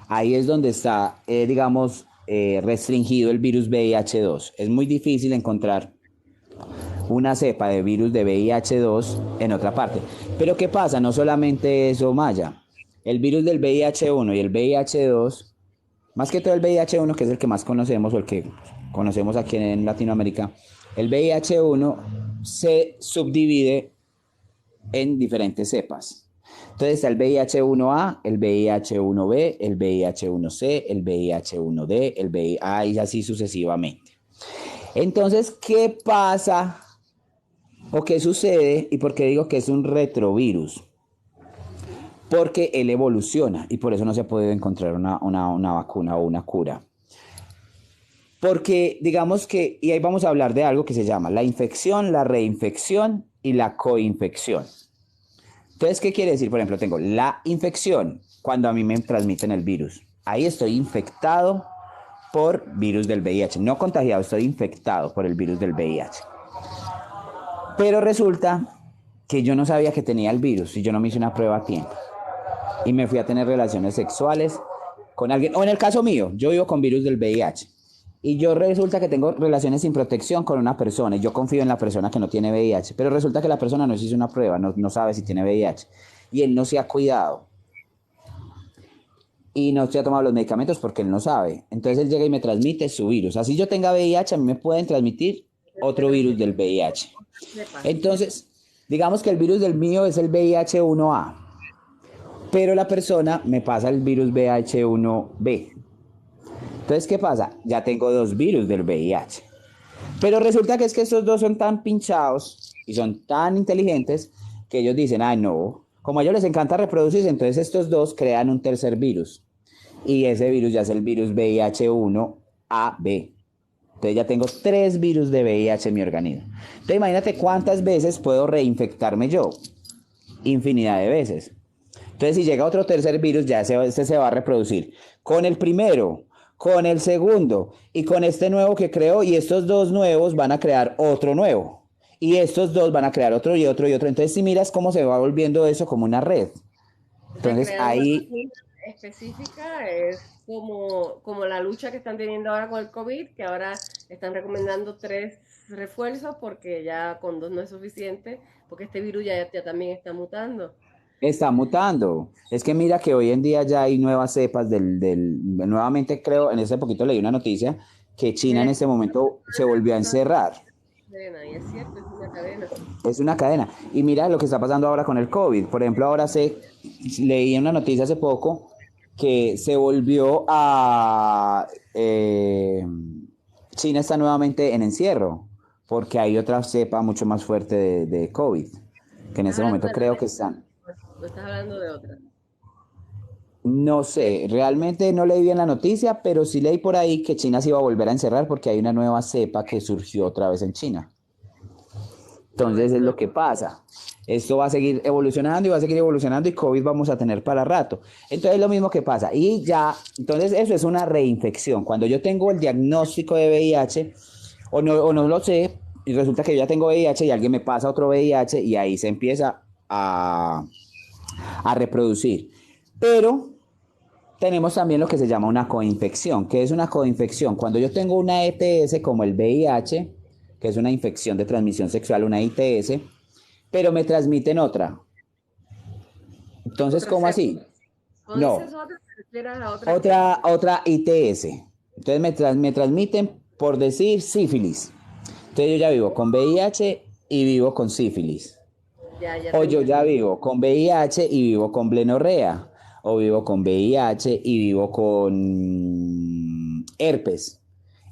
Ahí es donde está, digamos, restringido el virus VIH-2. Es muy difícil encontrar una cepa de virus de VIH-2 en otra parte. Pero ¿qué pasa? No solamente eso, Maya. El virus del VIH-1 y el VIH-2, más que todo el VIH-1, que es el que más conocemos o el que conocemos aquí en Latinoamérica, el VIH-1 se subdivide en diferentes cepas. Entonces está el VIH-1A, el VIH-1B, el VIH-1C, el VIH-1D, el VIH, y así sucesivamente. Entonces, ¿qué pasa o qué sucede? ¿Y por qué digo que es un retrovirus? Porque él evoluciona y por eso no se ha podido encontrar una vacuna o una cura. Porque digamos que, y ahí vamos a hablar de algo que se llama la infección, la reinfección y la coinfección. Entonces, ¿qué quiere decir? Por ejemplo, tengo la infección cuando a mí me transmiten el virus. Ahí estoy infectado por virus del VIH. No contagiado, estoy infectado por el virus del VIH. Pero resulta que yo no sabía que tenía el virus y yo no me hice una prueba a tiempo. y me fui a tener relaciones sexuales con alguien, o en el caso mío, yo vivo con virus del VIH. Y yo resulta que tengo relaciones sin protección con una persona y yo confío en la persona que no tiene VIH, pero resulta que la persona no se hizo una prueba, no sabe si tiene VIH y él no se ha cuidado y no se ha tomado los medicamentos porque él no sabe. Entonces él llega y me transmite su virus. Así yo tenga VIH, a mí me pueden transmitir Te otro virus transmite del VIH. cepa. Entonces, digamos que el virus del mío es el VIH1A, pero la persona me pasa el virus VIH1B. Entonces, ¿qué pasa? Ya tengo dos virus del VIH. Pero resulta que es que estos dos son tan pinchados y son tan inteligentes que ellos dicen, ah, no, como a ellos les encanta reproducirse, entonces estos dos crean un tercer virus. Y ese virus ya es el virus VIH1AB. Entonces ya tengo tres virus de VIH en mi organismo. Entonces imagínate cuántas veces puedo reinfectarme yo. Infinidad de veces. Entonces, si llega otro tercer virus, ya este se va a reproducir con el primero, con el segundo y con este nuevo que creo. Y estos dos nuevos van a crear otro nuevo. Y estos dos van a crear otro y otro y otro. Entonces, si miras cómo se va volviendo eso como una red. Se Entonces, crea una ahí, vacuna específica, es como la lucha que están teniendo ahora con el COVID, que ahora están recomendando 3 refuerzos porque ya con 2 no es suficiente, porque este virus ya también está mutando. está mutando. Es que mira que hoy en día ya hay nuevas cepas nuevamente creo, en ese poquito leí una noticia que China en Es este momento se volvió a una encerrar. cadena, y es cierto, es una cadena. Es una cadena. Y mira lo que está pasando ahora con el COVID. Por ejemplo, leí una noticia hace poco que se volvió a... China está nuevamente en encierro porque hay otra cepa mucho más fuerte de COVID, que en ¿Estás este hablando momento de la creo que Delta están. o estás hablando de otra? No De, sé, realmente no leí bien la noticia, pero sí leí por ahí que China se iba a volver a encerrar porque hay una nueva cepa que surgió otra vez en China. no, Entonces es lo que pasa. Esto va a seguir evolucionando y va a seguir evolucionando y COVID vamos a tener para rato. Entonces es lo mismo que pasa. Y ya, entonces eso es una reinfección. Cuando yo tengo el diagnóstico de VIH o no lo sé, y resulta que yo ya tengo VIH y alguien me pasa otro VIH y ahí se empieza a reproducir. Pero tenemos también lo que se llama una coinfección. ¿Qué es una coinfección? Cuando yo tengo una ETS como el VIH, que es una infección de transmisión sexual, una ITS, pero me transmiten otra. Entonces, otra ¿cómo cepa. así? Cuando No, dices otra, te refieres a otra qué. otra ITS. Entonces me transmiten, por decir, sífilis. Entonces yo ya vivo con VIH y vivo con sífilis. Ya O te yo ya entendí. vivo con VIH y vivo con blenorrea. O vivo con VIH y vivo con herpes.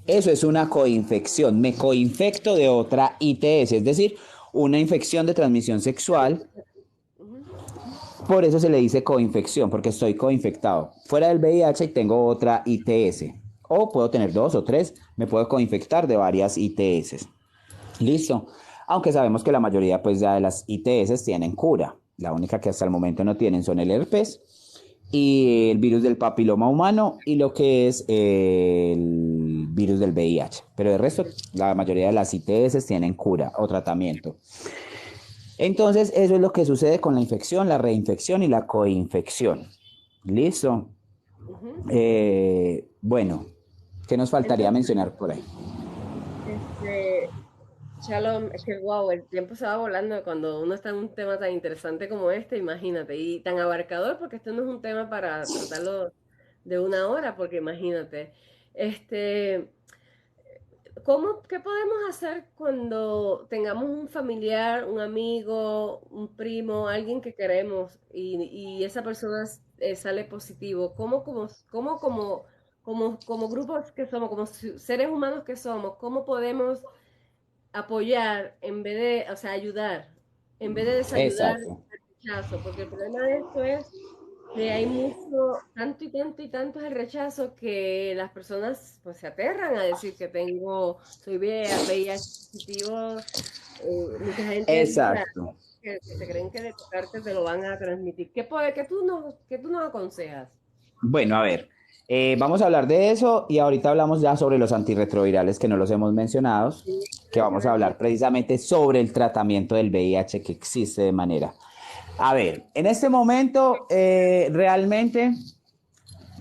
Eso es una coinfección. Me coinfecto de otra ITS, es decir, una infección de transmisión sexual. Ujú. Por eso se le dice coinfección, porque estoy coinfectado. Fuera del VIH y tengo otra ITS. O puedo tener dos o tres, me puedo coinfectar de varias ITS. Listo. Aunque sabemos que la mayoría pues ya de las ITS tienen cura. La única que hasta el momento no tienen son el herpes y el virus del papiloma humano y lo que es el virus del VIH. Pero de resto, la mayoría de las ITS tienen cura o tratamiento. Entonces, eso es lo que sucede con la infección, la reinfección y la coinfección. ¿Listo? Ujú. Bueno, ¿qué nos faltaría Entonces, mencionar por ahí? este, Shalom, es que wow, el tiempo se va volando cuando uno está en un tema tan interesante como este, imagínate, y tan abarcador, porque esto no es un tema para tratarlo de 1 hora, porque imagínate, este, ¿qué podemos hacer cuando tengamos un familiar, un amigo, un primo, alguien que queremos y esa persona sale positivo? Como grupos que somos, como seres humanos que somos, cómo podemos apoyar en vez de, o sea, ayudar, en vez de desayudar Exacto. el rechazo? Porque el problema de esto es que hay mucho, tanto y tanto y tanto es el rechazo que las personas pues se aterran a decir que soy VIH positivo. Mucha gente entra Exacto. que se creen que de tocarte te lo van a transmitir. ¿Qué tú nos aconsejas? Bueno, a ver, vamos a hablar de eso y ahorita hablamos ya sobre los antirretrovirales que no los hemos mencionado, Sí, que hay que vamos a hablar mencionar. precisamente sobre el tratamiento del VIH que existe de manera. A ver, en este momento, realmente,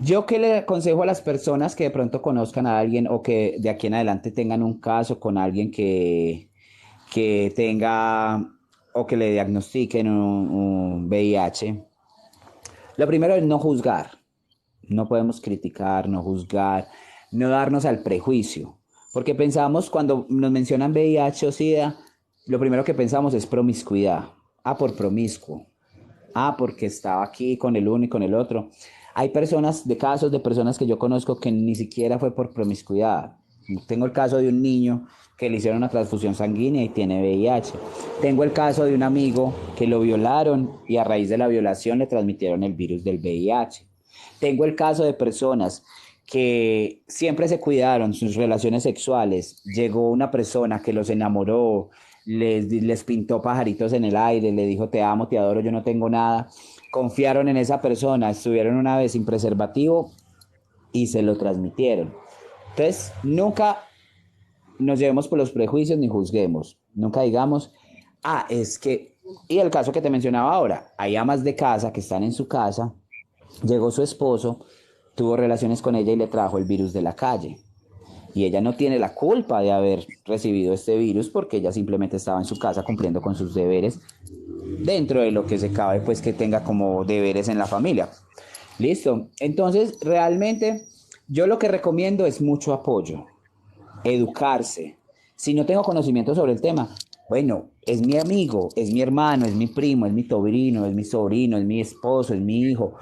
yo qué le aconsejo a las personas que de pronto conozcan a alguien o que de aquí en adelante tengan un caso con alguien que tenga o que le diagnostiquen un VIH. Lo primero es no juzgar. No podemos criticar, no juzgar, no darnos al prejuicio. Porque pensamos, cuando nos mencionan VIH o SIDA, lo primero que pensamos es promiscuidad. Ah, por promiscuo. Ah, porque estaba aquí con el uno y con el otro. Hay personas, de casos de personas que yo conozco que ni siquiera fue por promiscuidad. Tengo el caso de un niño que le hicieron una transfusión sanguínea y tiene VIH. Tengo el caso de un amigo que lo violaron y a raíz de la violación le transmitieron el virus del VIH. Tengo el caso de personas que siempre se cuidaron sus relaciones sexuales. Llegó una persona que los enamoró, les pintó pajaritos en el aire, le dijo te amo, te adoro, yo no tengo nada. Confiaron en esa persona, estuvieron una vez sin preservativo y se lo transmitieron. Entonces, nunca nos llevemos por los prejuicios ni juzguemos. Nunca digamos, ah, es que, y el caso que te mencionaba ahora, hay amas de casa que están en su casa, llegó su esposo, tuvo relaciones con ella y le trajo el virus de la calle. Y ella no tiene la culpa de haber recibido este virus porque ella simplemente estaba en su casa cumpliendo con sus deberes dentro de lo que se cabe, pues que tenga como deberes en la familia. Listo. Entonces, realmente, yo lo que recomiendo es mucho apoyo, educarse. Si no tengo conocimiento sobre el tema, bueno, es mi amigo, es mi hermano, es mi primo, es mi sobrino, es mi sobrino, es mi esposo, es mi hijo.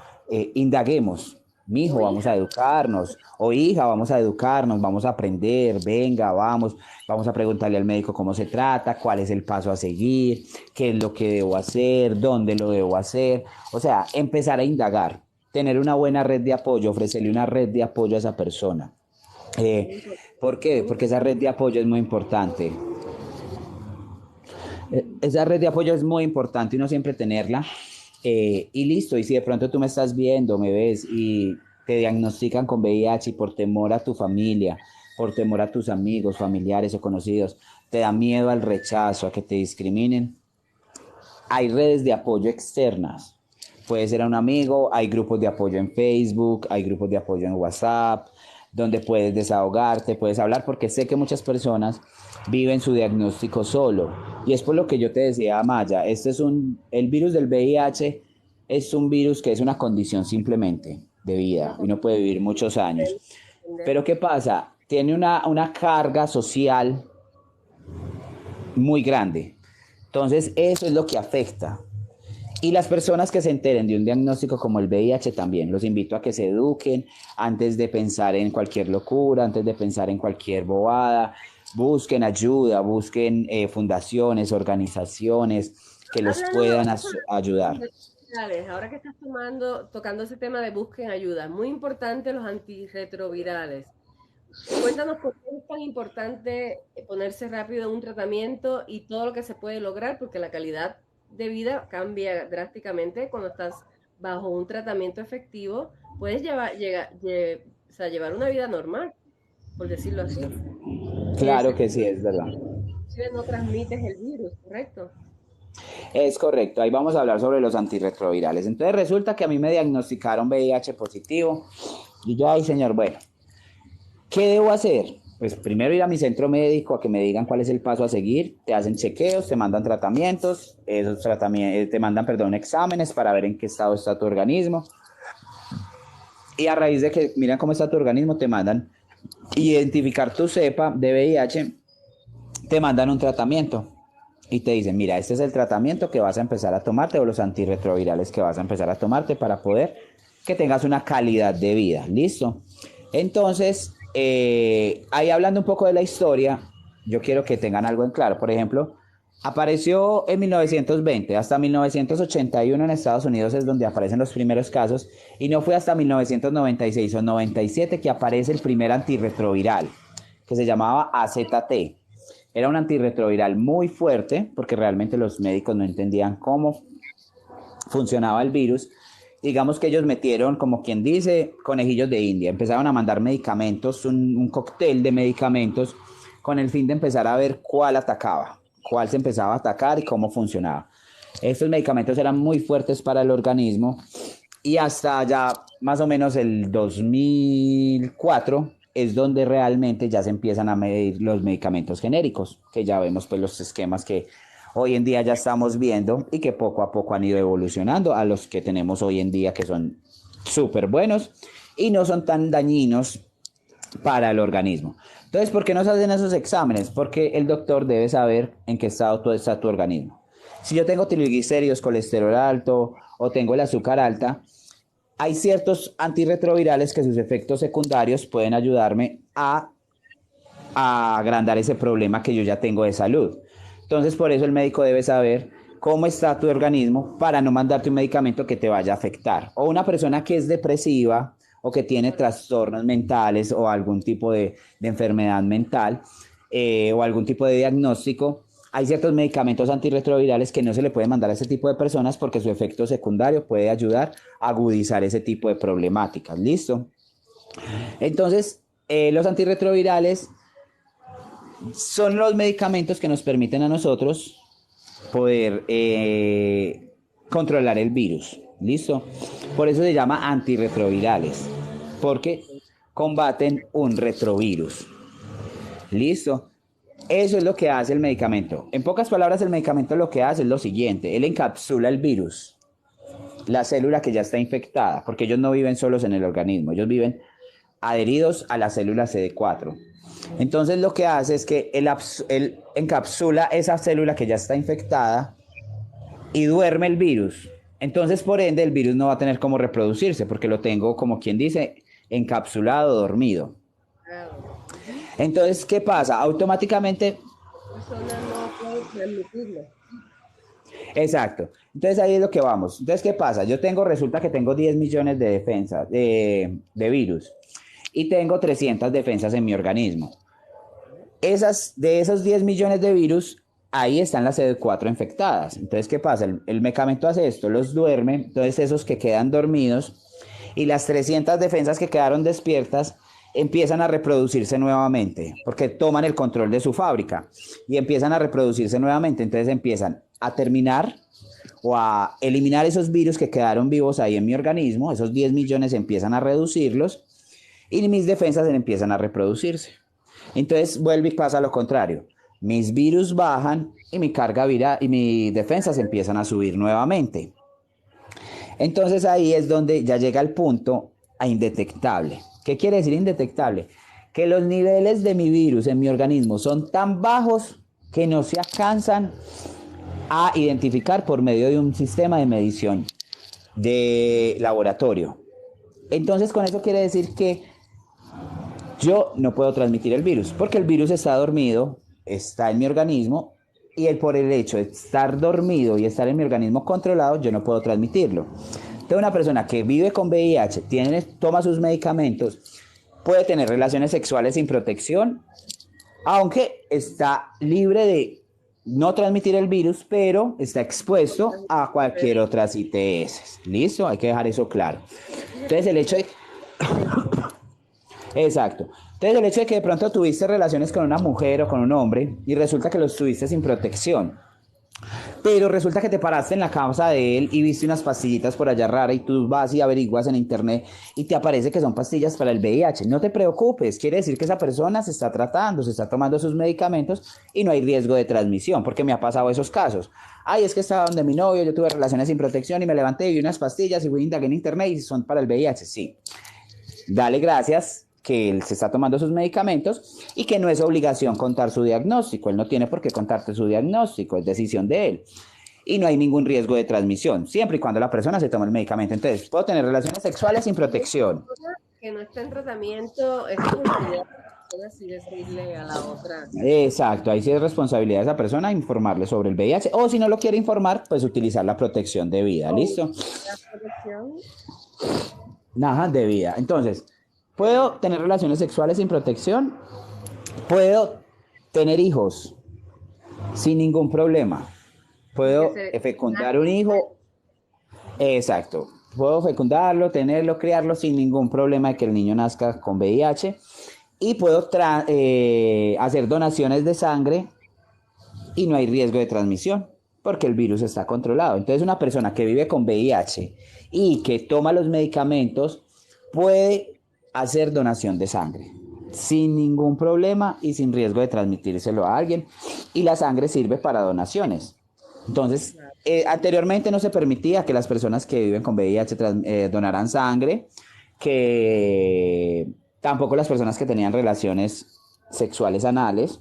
Indaguemos. Mi hijo, O vamos a hija. educarnos. O hija, vamos a educarnos, vamos a aprender. Venga, vamos a preguntarle al médico cómo se trata, cuál es el paso a seguir, qué es lo que debo hacer, dónde lo debo hacer. O sea, empezar a indagar, tener una buena red de apoyo, ofrecerle una red de apoyo a esa persona. Muy Eh, importante, ¿Por qué? muy Porque esa red importante. de apoyo es muy importante. Esa red de apoyo es muy importante y no siempre tenerla. Y listo, y si de pronto tú me estás viendo, me ves y te diagnostican con VIH y por temor a tu familia, por temor a tus amigos, familiares o conocidos, te da miedo al rechazo, a que te discriminen, hay redes de apoyo externas. Puede ser a un amigo, hay grupos de apoyo en Facebook, hay grupos de apoyo en WhatsApp, donde puedes desahogarte, puedes hablar, porque sé que muchas personas viven su diagnóstico solo. Y es por lo que yo te decía, Maya, el virus del VIH es un virus que es una condición simplemente de Una vida y cosa no puede vivir muchos años. que entender. Pero ¿qué pasa? Tiene una carga social muy grande. Entonces, eso es lo que afecta. Y las personas que se enteren de un diagnóstico como el VIH también, los invito a que se eduquen antes de pensar en cualquier locura, antes de pensar en cualquier bobada. Busquen ayuda, busquen fundaciones, organizaciones que los Hablando de puedan ayudar. antirretrovirales, ahora que estás tocando ese tema de busquen ayuda, muy importante los antirretrovirales. Cuéntanos por qué es tan importante ponerse rápido en un tratamiento y todo lo que se puede lograr, porque la calidad de vida cambia drásticamente cuando estás bajo un tratamiento efectivo. Puedes o sea, llevar una vida normal, por decirlo así. Y de Claro ese que sí, es verdad. inclusive no transmites el virus, ¿correcto? Es correcto, ahí vamos a hablar sobre los antirretrovirales. Entonces resulta que a mí me diagnosticaron VIH positivo y yo, ay señor, bueno, ¿qué debo hacer? Pues primero ir a mi centro médico a que me digan cuál es el paso a seguir. Te hacen chequeos, te mandan tratamientos, esos tratamientos, te mandan, perdón, exámenes para ver en qué estado está tu organismo. Y a raíz de que miran cómo está tu organismo, te mandan identificar tu cepa de VIH, te mandan un tratamiento y te dicen, mira, este es el tratamiento que vas a empezar a tomarte o los antirretrovirales que vas a empezar a tomarte para poder que tengas una calidad de vida. ¿Listo? Entonces, ahí hablando un poco de la historia, yo quiero que tengan algo en claro. Por ejemplo, apareció en 1920, hasta 1981 en Estados Unidos es donde aparecen los primeros casos y no fue hasta 1996 o 97 que aparece el primer antirretroviral que se llamaba AZT. Era un antirretroviral muy fuerte porque realmente los médicos no entendían cómo funcionaba el virus. Digamos que ellos metieron, como quien dice, conejillos de India. Empezaron a mandar medicamentos, un cóctel de medicamentos con el fin de empezar a ver cuál atacaba, cuál se empezaba a atacar y cómo funcionaba. Estos medicamentos eran muy fuertes para el organismo y hasta ya más o menos el 2004 es donde realmente ya se empiezan a medir los medicamentos genéricos, que ya vemos pues los esquemas que hoy en día ya estamos viendo y que poco a poco han ido evolucionando a los que tenemos hoy en día, que son súper buenos y no son tan dañinos para el organismo. Entonces, ¿por qué no se hacen esos exámenes? Porque el doctor debe saber en qué estado está tu organismo. Si yo tengo triglicéridos, colesterol alto o tengo el azúcar alta, hay ciertos antirretrovirales que sus efectos secundarios pueden ayudarme a agrandar ese problema que yo ya tengo de salud. Entonces, por eso el médico debe saber cómo está tu organismo para no mandarte un medicamento que te vaya a afectar. O una persona que es depresiva o que tiene trastornos mentales o algún tipo de enfermedad mental o algún tipo de diagnóstico, hay ciertos medicamentos antirretrovirales que no se le puede mandar a ese tipo de personas porque su efecto secundario puede ayudar a agudizar ese tipo de problemáticas. ¿Listo? Entonces, los antirretrovirales son los medicamentos que nos permiten a nosotros poder controlar el virus. ¿Listo? Por eso se llama antirretrovirales, porque combaten un retrovirus. ¿Listo? Eso es lo que hace el medicamento. En pocas palabras, el medicamento lo que hace es lo siguiente: él encapsula el virus, la célula que ya está infectada, porque ellos no viven solos en el organismo, ellos viven adheridos a la célula CD4. Entonces lo que hace es que él encapsula esa célula que ya está infectada y duerme el virus. Entonces, por ende, el virus no va a tener cómo reproducirse porque lo tengo, como quien dice, encapsulado, dormido. Entonces, ¿qué pasa? Automáticamente... La persona no puede transmitirlo. Exacto. Entonces ahí es lo que vamos. Entonces, ¿qué pasa? Resulta que tengo 10 millones de defensas de virus y tengo 300 defensas en mi organismo. De esos 10 millones de virus, ahí están las CD4 infectadas. Entonces, ¿qué pasa? El medicamento hace esto, los duerme, entonces esos que quedan dormidos y las 300 defensas que quedaron despiertas empiezan a reproducirse nuevamente, porque toman el control de su fábrica y empiezan a reproducirse nuevamente. Entonces empiezan a terminar o a eliminar esos virus que quedaron vivos ahí en mi organismo. Esos 10 millones empiezan a reducirlos y mis defensas empiezan a reproducirse. Entonces vuelve y pasa lo contrario. Mis virus bajan y mi carga viral y mis defensas empiezan a subir nuevamente. Entonces ahí es donde ya llega el punto a indetectable. ¿Qué quiere decir indetectable? Que los niveles de mi virus en mi organismo son tan bajos que no se alcanzan a identificar por medio de un sistema de medición de laboratorio. Entonces, con eso quiere decir que yo no puedo transmitir el virus, porque el virus está dormido, está en mi organismo, y por el hecho de estar dormido y estar en mi organismo controlado, yo no puedo transmitirlo. Entonces, una persona que vive con VIH, toma sus medicamentos, puede tener relaciones sexuales sin protección, aunque está libre de no transmitir el virus, pero está expuesto a cualquier otra ITS. ¿Listo? Hay que dejar eso claro. Entonces, el hecho de... Exacto. Entonces, el hecho de que de pronto tuviste relaciones con una mujer o con un hombre y resulta que los tuviste sin protección, pero resulta que te paraste en la casa de él y viste unas pastillitas por allá raras y tú vas y averiguas en internet y te aparece que son pastillas para el VIH. No te preocupes, quiere decir que esa persona se está tratando, se está tomando sus medicamentos y no hay riesgo de transmisión, porque me ha pasado esos casos. Ay, es que estaba donde mi novio, yo tuve relaciones sin protección y me levanté y vi unas pastillas y fui a indagar en internet y son para el VIH. Sí, dale gracias que él se está tomando sus medicamentos y que no es obligación contar su diagnóstico. Él no tiene por qué contarte su diagnóstico, es decisión de él. Y no hay ningún riesgo de transmisión, siempre y cuando la persona se tome el medicamento. Entonces, puedo tener relaciones sexuales sin protección. Que no está en tratamiento, es responsabilidad de la persona si decirle a la otra. Exacto, ahí sí es responsabilidad de esa persona informarle sobre el VIH. O si no lo quiere informar, pues utilizar la protección de vida. ¿Listo? La protección. Nada, de vida. Entonces, puedo tener relaciones sexuales sin protección, puedo tener hijos sin ningún problema, puedo fecundar un hijo, exacto, puedo fecundarlo, tenerlo, criarlo sin ningún problema de que el niño nazca con VIH y puedo hacer donaciones de sangre y no hay riesgo de transmisión. porque el virus está controlado. Entonces una persona que vive con VIH y que toma los medicamentos puede hacer donación de sangre sin ningún problema y sin riesgo de transmitírselo a alguien. Y la sangre sirve para donaciones. Entonces, anteriormente no se permitía que las personas que viven con VIH donaran sangre, que tampoco las personas que tenían relaciones sexuales anales,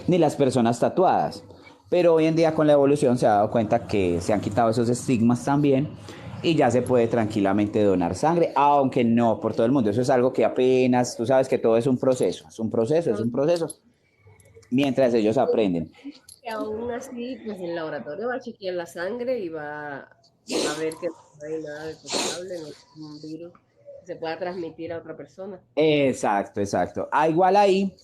ni las personas tatuadas. Pero hoy en día con la evolución se ha dado cuenta que se han quitado esos estigmas también y ya se puede tranquilamente donar sangre, aunque no por todo el mundo. Eso es algo que apenas, tú sabes que todo es un proceso, es un proceso, mientras ellos aprenden. Que aún así, pues el laboratorio va a chequear la sangre y va a ver que no hay nada detectable, no hay un virus que se pueda transmitir a otra persona. Exacto, exacto. Igual ahí,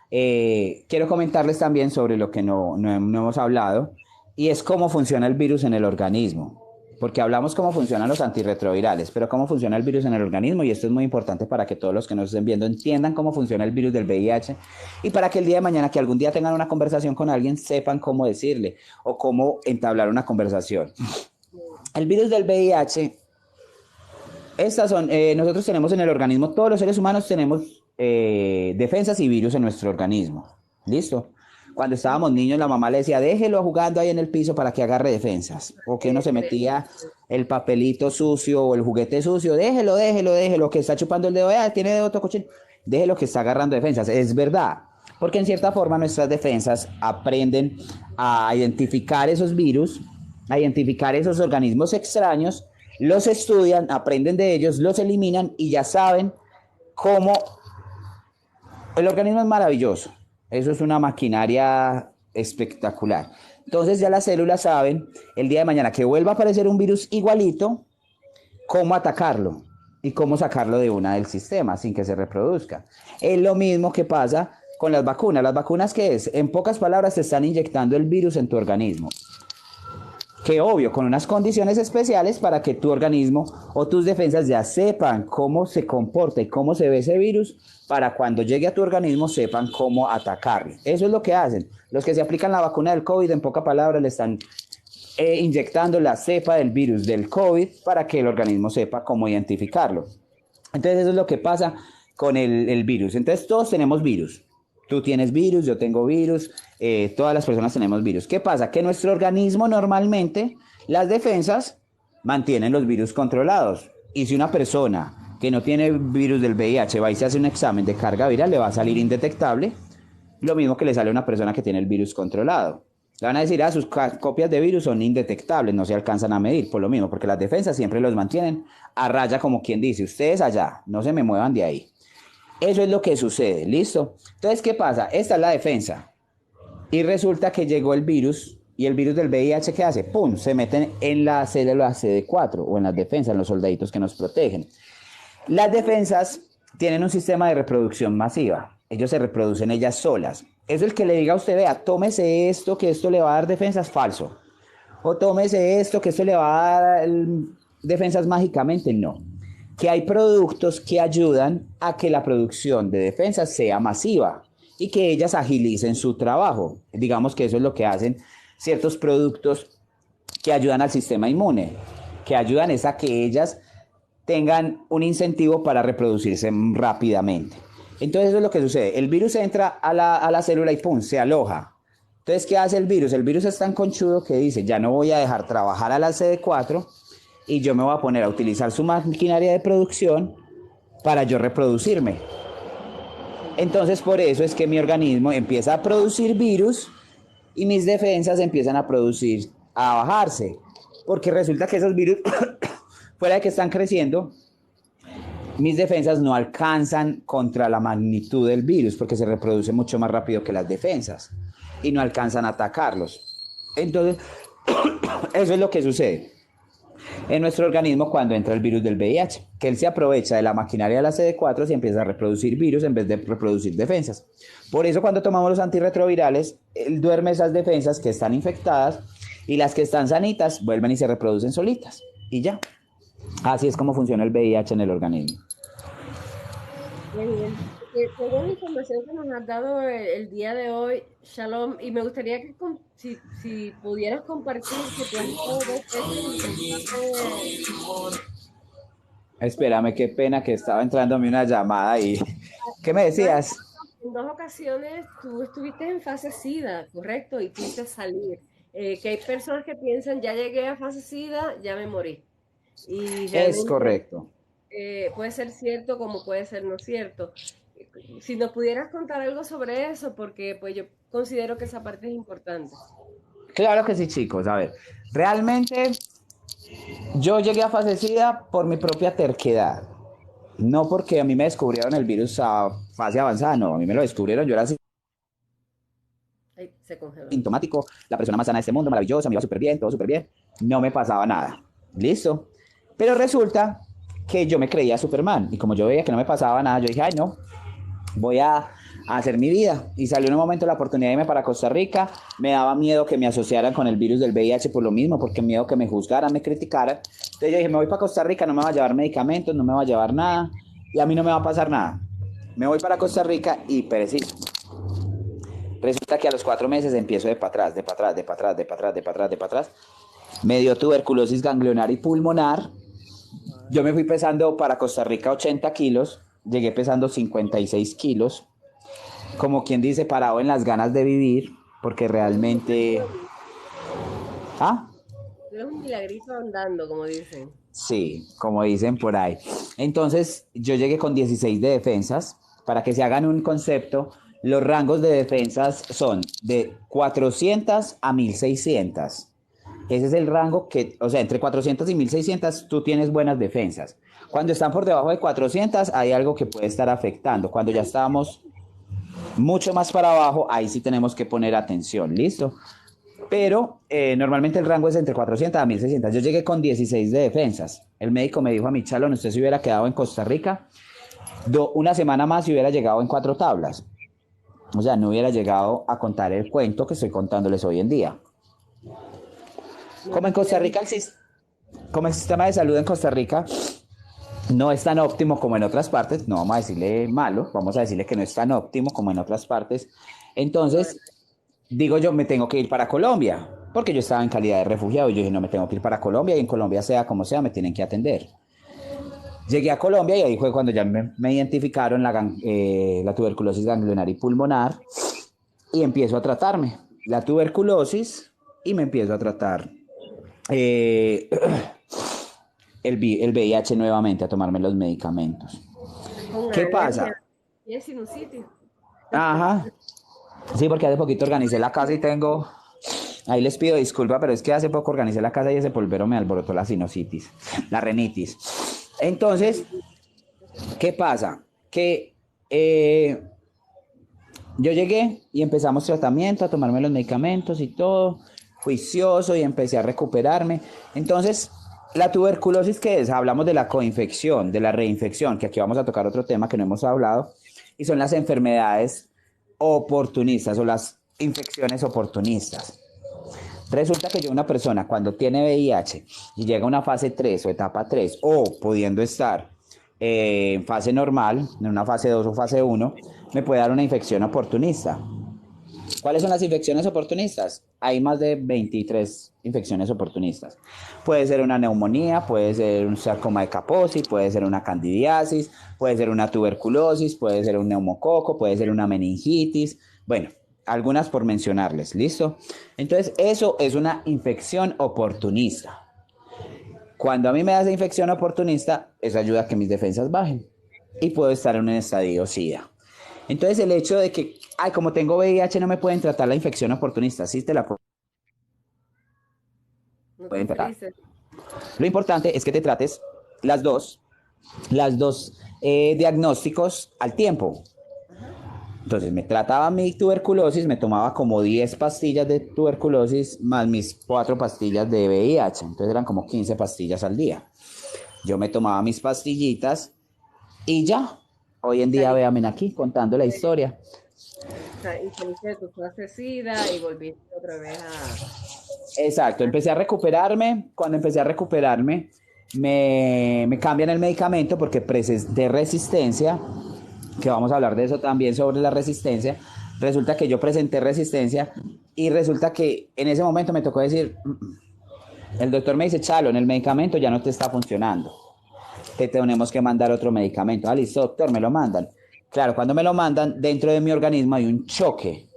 quiero comentarles también sobre lo que no hemos hablado, y es cómo funciona el virus en el organismo. Porque hablamos cómo funcionan los antirretrovirales, pero cómo funciona el virus en el organismo, y esto es muy importante para que todos los que nos estén viendo entiendan cómo funciona el virus del VIH y para que el día de mañana, que algún día tengan una conversación con alguien, sepan cómo decirle o cómo entablar una conversación. El virus del VIH, nosotros tenemos en el organismo, todos los seres humanos tenemos defensas y virus en nuestro organismo. ¿Listo? Cuando estábamos niños, la mamá le decía, déjelo jugando ahí en el piso para que agarre defensas. O que uno se metía el papelito sucio o el juguete sucio, déjelo, que está chupando el dedo, tiene dedo todo cochino. Déjelo que está agarrando defensas. Es verdad, porque en cierta forma nuestras defensas aprenden a identificar esos virus, a identificar esos organismos extraños, los estudian, aprenden de ellos, los eliminan y ya saben cómo el organismo es maravilloso. Eso es una maquinaria espectacular. Entonces ya las células saben el día de mañana que vuelva a aparecer un virus igualito, cómo atacarlo y cómo sacarlo de una del sistema sin que se reproduzca. Es lo mismo que pasa con las vacunas. ¿Las vacunas qué es? En pocas palabras, te están inyectando el virus en tu organismo. Que obvio, con unas condiciones especiales para que tu organismo o tus defensas ya sepan cómo se comporta y cómo se ve ese virus, para cuando llegue a tu organismo sepan cómo atacarlo. Eso es lo que hacen. Los que se aplican la vacuna del COVID, en pocas palabras, le están inyectando la cepa del virus del COVID para que el organismo sepa cómo identificarlo. Entonces eso es lo que pasa con el virus. Entonces todos tenemos virus. Tú tienes virus, yo tengo virus, todas las personas tenemos virus. ¿Qué pasa? Que nuestro organismo normalmente, las defensas mantienen los virus controlados. Y si una persona que no tiene virus del VIH va y se hace un examen de carga viral, le va a salir indetectable. Lo mismo que le sale a una persona que tiene el virus controlado. Le van a decir, sus copias de virus son indetectables, no se alcanzan a medir, por lo mismo, porque las defensas siempre los mantienen a raya, como quien dice, ustedes allá, no se me muevan de ahí. Eso es lo que sucede, ¿listo? Entonces, ¿qué pasa? Esta es la defensa. Y resulta que llegó el virus, y el virus del VIH, ¿qué hace? ¡Pum! Se meten en la célula CD4, o en las defensas, en los soldaditos que nos protegen. Las defensas tienen un sistema de reproducción masiva. Ellos se reproducen ellas solas. Es el que le diga a usted, vea, tómese esto, que esto le va a dar defensas, falso. O tómese esto, que esto le va a dar defensas mágicamente, no. Que hay productos que ayudan a que la producción de defensas sea masiva y que ellas agilicen su trabajo. Digamos que eso es lo que hacen ciertos productos que ayudan al sistema inmune, que ayudan es a que ellas tengan un incentivo para reproducirse rápidamente. Entonces eso es lo que sucede. El virus entra a la célula y ¡pum! Se aloja. Entonces, ¿qué hace el virus? El virus es tan conchudo que dice, ya no voy a dejar trabajar a la CD4 y yo me voy a poner a utilizar su maquinaria de producción para yo reproducirme. Entonces, por eso es que mi organismo empieza a producir virus y mis defensas empiezan a bajarse. Porque resulta que esos virus, fuera de que están creciendo, mis defensas no alcanzan contra la magnitud del virus porque se reproduce mucho más rápido que las defensas y no alcanzan a atacarlos. Entonces, eso es lo que sucede en nuestro organismo cuando entra el virus del VIH, que él se aprovecha de la maquinaria de la CD4 y empieza a reproducir virus en vez de reproducir defensas. Por eso cuando tomamos los antirretrovirales, él duerme esas defensas que están infectadas y las que están sanitas vuelven y se reproducen solitas. Y ya. Así es como funciona el VIH en el organismo. Muy bien. Qué buena información que nos has dado el día de hoy, Shalom, y me gustaría que si pudieras compartir que tú has estado 2 veces Espérame, qué pena que estaba entrándome una llamada ahí. ¿Qué me dos, decías? en 2 ocasiones tú estuviste en fase SIDA, correcto, y pudiste salir. Que hay personas que piensan, ya llegué a fase SIDA, ya me morí. Y Es realmente correcto. puede ser cierto como puede ser no cierto. Si nos pudieras contar algo sobre eso, porque pues yo considero que esa parte es importante. Claro que sí, chicos. A ver, realmente yo llegué a fase SIDA por mi propia terquedad. No porque a mí me descubrieron el virus a fase avanzada, no, a mí me lo descubrieron, yo era Ay, se congeló. sintomático, la persona más sana de este mundo, maravillosa, me iba súper bien, todo súper bien, no me pasaba nada. ¿Listo? Pero resulta que yo me creía Superman y como yo veía que no me pasaba nada, yo dije, ay no, voy a hacer mi vida. Y salió en un momento la oportunidad de irme para Costa Rica. Me daba miedo que me asociaran con el virus del VIH por lo mismo, porque miedo que me juzgaran, me criticaran. Entonces yo dije, me voy para Costa Rica, no me va a llevar medicamentos, no me va a llevar nada y a mí no me va a pasar nada. Me voy para Costa Rica y preciso. Resulta que a los 4 meses empiezo de para atrás, de para atrás, de para atrás, de para atrás, de para atrás, de para atrás. Me dio tuberculosis ganglionar y pulmonar. Yo me fui pesando para Costa Rica 80 kilos, llegué pesando 56 kilos, como quien dice, parado en las ganas de vivir, porque Eres un realmente... milagro, ¿Ah? eres un milagrito andando, como dicen. Sí, como dicen por ahí. Entonces, yo llegué con 16 de defensas. Para que se hagan un concepto, los rangos de defensas son de 400 a 1600. Ese es el rango que, o sea, entre 400 y 1600 tú tienes buenas defensas. Cuando están por debajo de 400 hay algo que puede estar afectando. Cuando ya estamos mucho más para abajo, ahí sí tenemos que poner atención, ¿listo? Pero normalmente el rango es entre 400 a 1600. Yo llegué con 16 de defensas. El médico me dijo a mi Chalón, usted se hubiera quedado en Costa Rica una semana más y hubiera llegado en 4 tablas. O sea, no hubiera llegado a contar el cuento que estoy contándoles hoy en día. No Como en Costa entiendo. Rica, como el sistema de salud en Costa Rica no es tan óptimo como en otras partes, no vamos a decirle malo, vamos a decirle que no es tan óptimo como en otras partes. Entonces, digo yo, me tengo que ir para Colombia, porque yo estaba en calidad de refugiado y yo dije, no, me tengo que ir para Colombia y en Colombia, sea como sea, me tienen que atender. Llegué a Colombia y ahí fue cuando ya me identificaron la tuberculosis ganglionar y pulmonar y empiezo a tratarme la tuberculosis y me empiezo a tratar eh, el VIH nuevamente, a tomarme los medicamentos. Con ¿Qué alergia pasa? y es sinusitis. Ajá, sí, porque hace poquito organicé la casa y tengo... Ahí les pido disculpa, pero es que hace poco organicé la casa y ese polvero me alborotó la sinusitis, la renitis. Entonces, ¿qué pasa? Que yo llegué y empezamos tratamiento, a tomarme los medicamentos y todo, juicioso y empecé a recuperarme. Entonces, la tuberculosis, ¿qué es? Hablamos de la coinfección, de la reinfección, que aquí vamos a tocar otro tema que no hemos hablado, y son las enfermedades oportunistas o las infecciones oportunistas. Resulta que yo, una persona, cuando tiene VIH y llega a una fase 3 o etapa 3 o pudiendo estar en fase normal, en una fase 2 o fase uno, me puede dar una infección oportunista. ¿Cuáles son las infecciones oportunistas? Hay más de 23 infecciones oportunistas. Puede ser una neumonía, puede ser un sarcoma de Kaposi, puede ser una candidiasis, puede ser una tuberculosis, puede ser un neumococo, puede ser una meningitis. Bueno, algunas por mencionarles, ¿listo? Entonces, eso es una infección oportunista. Cuando a mí me da esa infección oportunista, eso ayuda a que mis defensas bajen y puedo estar en un estadio SIDA. Entonces, el hecho de que, ay, como tengo VIH, no me pueden tratar la infección oportunista, sí te la No te pueden tratar. frises. Lo importante es que te trates las dos diagnósticos al tiempo. Ajá. Entonces me trataba mi tuberculosis, me tomaba como 10 pastillas de tuberculosis más mis 4 pastillas de VIH. Entonces eran como 15 pastillas al día. Yo me tomaba mis pastillitas y ya. Hoy en día, Saliste, véanme aquí contando la historia. y saliste de tu fase SIDA y volviste otra vez Exacto, empecé a recuperarme. Cuando empecé a recuperarme, me cambian el medicamento porque presenté resistencia que vamos a hablar de eso también sobre la resistencia. Resulta que yo presenté resistencia y resulta que en ese momento me tocó decir, el doctor me dice, Chalo, en el medicamento ya no te está funcionando, te tenemos que mandar otro medicamento. Ah, listo, doctor, me lo mandan. Claro, cuando me lo mandan, dentro de mi organismo hay un choque,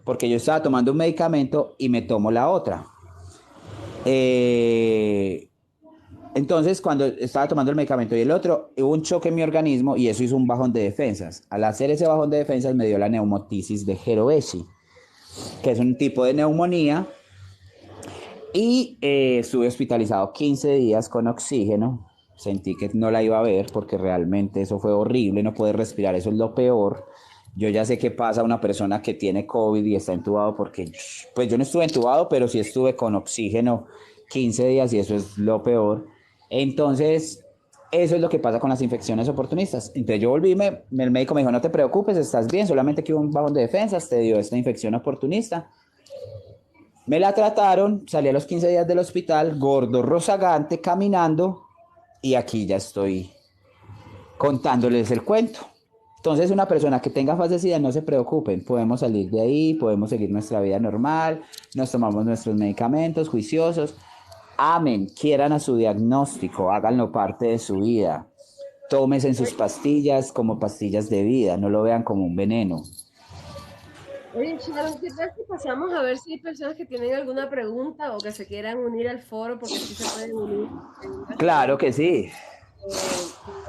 porque yo estaba tomando un medicamento y me tomo la otra. Eh, entonces, cuando estaba tomando el medicamento y el otro, hubo un choque en mi organismo y eso hizo un bajón de defensas. Al hacer ese bajón de defensas me dio la neumotisis de Heroeshi, que es un tipo de neumonía, y estuve hospitalizado 15 días con oxígeno. Sentí que no la iba a ver porque realmente eso fue horrible, no poder respirar, eso es lo peor. Yo ya sé qué pasa a una persona que tiene COVID y está entubado porque, pues yo no estuve entubado, pero sí estuve con oxígeno 15 días y eso es lo peor. Entonces, eso es lo que pasa con las infecciones oportunistas. Entonces yo volví, el médico me dijo, no te preocupes, estás bien, solamente que hubo un bajón de defensas, te dio esta infección oportunista. Me la trataron, salí a los 15 días del hospital, gordo, rozagante, caminando, y aquí ya estoy contándoles el cuento. Entonces, una persona que tenga fascia, no se preocupen, podemos salir de ahí, podemos seguir nuestra vida normal, nos tomamos nuestros medicamentos juiciosos. Amen, quieran a su diagnóstico, háganlo parte de su vida. Tómense sus pastillas como pastillas de vida, no lo vean como un veneno. Oye, Sharon, ¿qué tal si pasamos a ver si hay personas que tienen alguna pregunta o que se quieran unir al foro? Porque sí se pueden unir en Claro bastante. que sí.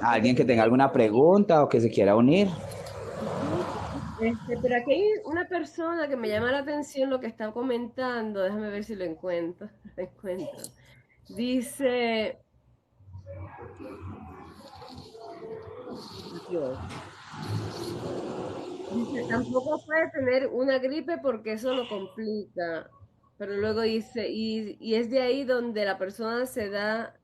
Alguien que tenga alguna pregunta o que se quiera unir. Pero aquí hay una persona que me llama la atención lo que está comentando. Déjame ver si lo encuentro. Lo encuentro. Dice, Dios, dice, tampoco puede tener una gripe porque eso lo complica. Pero luego dice, y es de ahí donde la persona se da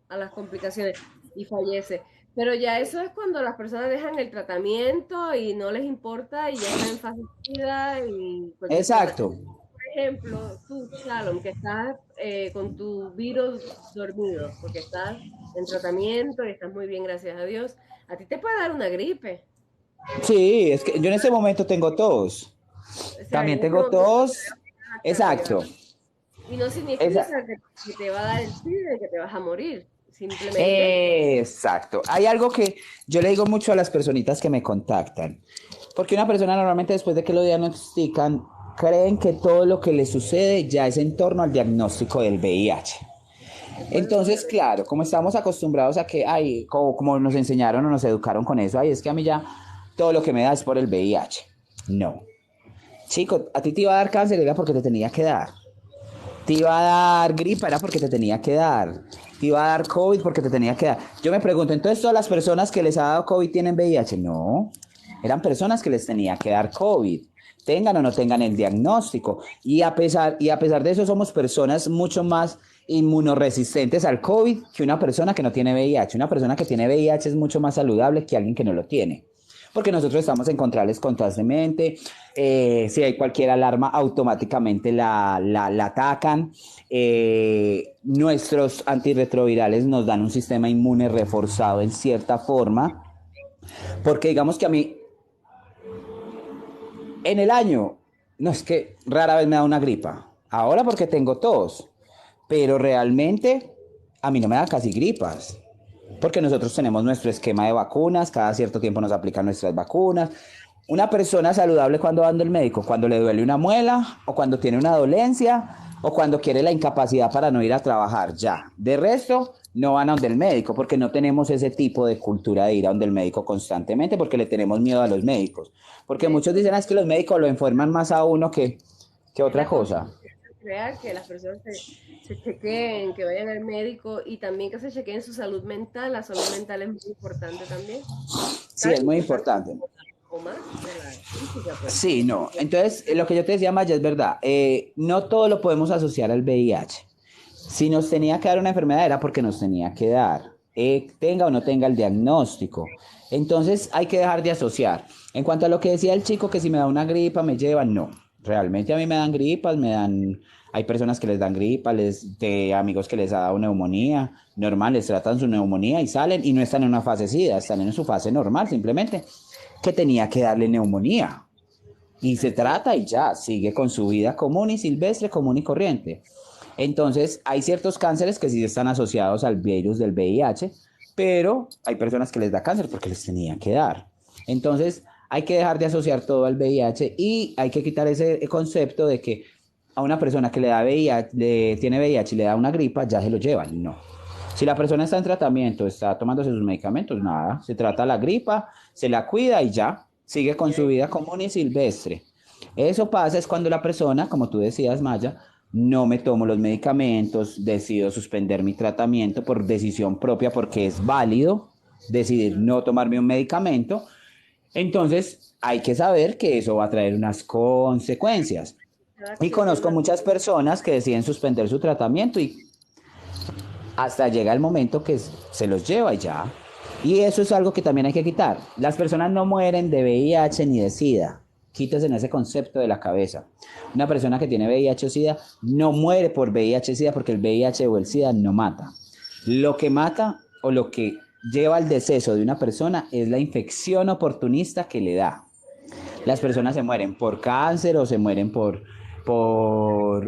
a las complicaciones y fallece. Pero ya eso es cuando las personas dejan el tratamiento y no les importa y ya están en fase de vida y cualquier cosa. Exacto. Por ejemplo, tú, Shalom, que estás con tu virus dormido, porque estás en tratamiento y estás muy bien, gracias a Dios, a ti te puede dar una gripe. Sí, es que yo en este momento tengo tos. O sea, También en este tengo momento te tos. vas a cardiólogo. Exacto. Y no Esa- significa que te va a dar el SIDA y que te vas a morir. Simplemente, Exacto. Hay algo que yo le digo mucho a las personitas que me contactan. Porque una persona normalmente después de que lo diagnostican, creen que todo lo que le sucede ya es en torno al diagnóstico del VIH. después de Entonces, claro, como estamos acostumbrados a que, ay, como nos enseñaron o nos educaron con eso, ay, es que a mí ya todo lo que me da es por el VIH. No. Chico, a ti te iba a dar cáncer, era porque te tenía que dar. Te iba a dar gripa, era porque te tenía que dar. Te iba a dar COVID porque te tenía que dar. Yo me pregunto, entonces todas las personas que les ha dado COVID tienen VIH. No, eran personas que les tenía que dar COVID. Tengan o no tengan el diagnóstico. Y a pesar de eso, somos personas mucho más inmunoresistentes al COVID que una persona que no tiene VIH. Una persona que tiene VIH es mucho más saludable que alguien que no lo tiene. Porque nosotros estamos en controles constantemente. Si hay cualquier alarma, automáticamente la atacan. Nuestros antirretrovirales nos dan un sistema inmune reforzado en cierta forma. Porque digamos que a mí, en el año, no es que rara vez me da una gripa. Ahora porque tengo tos. Pero realmente a mí no me da casi gripas. Porque nosotros tenemos nuestro esquema de vacunas, cada cierto tiempo nos aplican nuestras vacunas. Una persona saludable cuando va al médico, cuando le duele una muela, o cuando tiene una dolencia, o cuando quiere la incapacidad para no ir a trabajar, ya. De resto, no van a donde el médico, porque no tenemos ese tipo de cultura de ir a donde el médico constantemente, porque le tenemos miedo a los médicos. Porque de muchos hecho, dicen, es que los médicos lo enferman más a uno que es otra la cosa. conciencia crear que las personas se chequeen, que vayan al médico y también que se chequeen su salud mental. La salud mental es muy importante también. Sí, Tan es muy importante importante. o más que la física, pues. Sí, no. Entonces, lo que yo te decía, Maya, es verdad. No todo lo podemos asociar al VIH. Si nos tenía que dar una enfermedad era porque nos tenía que dar, tenga o no tenga el diagnóstico. Entonces hay que dejar de asociar. En cuanto a lo que decía el chico, que si me da una gripa me llevan, no. Realmente a mí me dan gripas, hay personas que les dan gripa, de amigos que les ha dado neumonía, normal, les tratan su neumonía y salen y no están en una fase SIDA, están en su fase normal simplemente. que tenía que darle neumonía. Y se trata y ya, sigue con su vida común y silvestre, común y corriente. Entonces, hay ciertos cánceres que sí están asociados al virus del VIH, pero hay personas que les da cáncer porque les tenía que dar. Entonces, hay que dejar de asociar todo al VIH y hay que quitar ese concepto de que a una persona que le da VIH, tiene VIH y le da una gripa, ya se lo llevan. No. Si la persona está en tratamiento, está tomándose sus medicamentos, nada, se trata la gripa, se la cuida y ya, sigue con su vida común y silvestre. Eso pasa es cuando la persona, como tú decías, Maya, no me tomo los medicamentos, decido suspender mi tratamiento por decisión propia porque es válido decidir no tomarme un medicamento. Entonces hay que saber que eso va a traer unas consecuencias. Cada Y acción conozco lleva... muchas personas que deciden suspender su tratamiento y hasta llega el momento que se los lleva y ya. Y eso es algo que también hay que quitar. Las personas no mueren de VIH ni de SIDA. Quítese en ese concepto de la cabeza. Una persona que tiene VIH o SIDA no muere por VIH o SIDA porque el VIH o el SIDA no mata. Lo que mata o lo que lleva al deceso de una persona es la infección oportunista que le da. Las personas se mueren por cáncer o se mueren por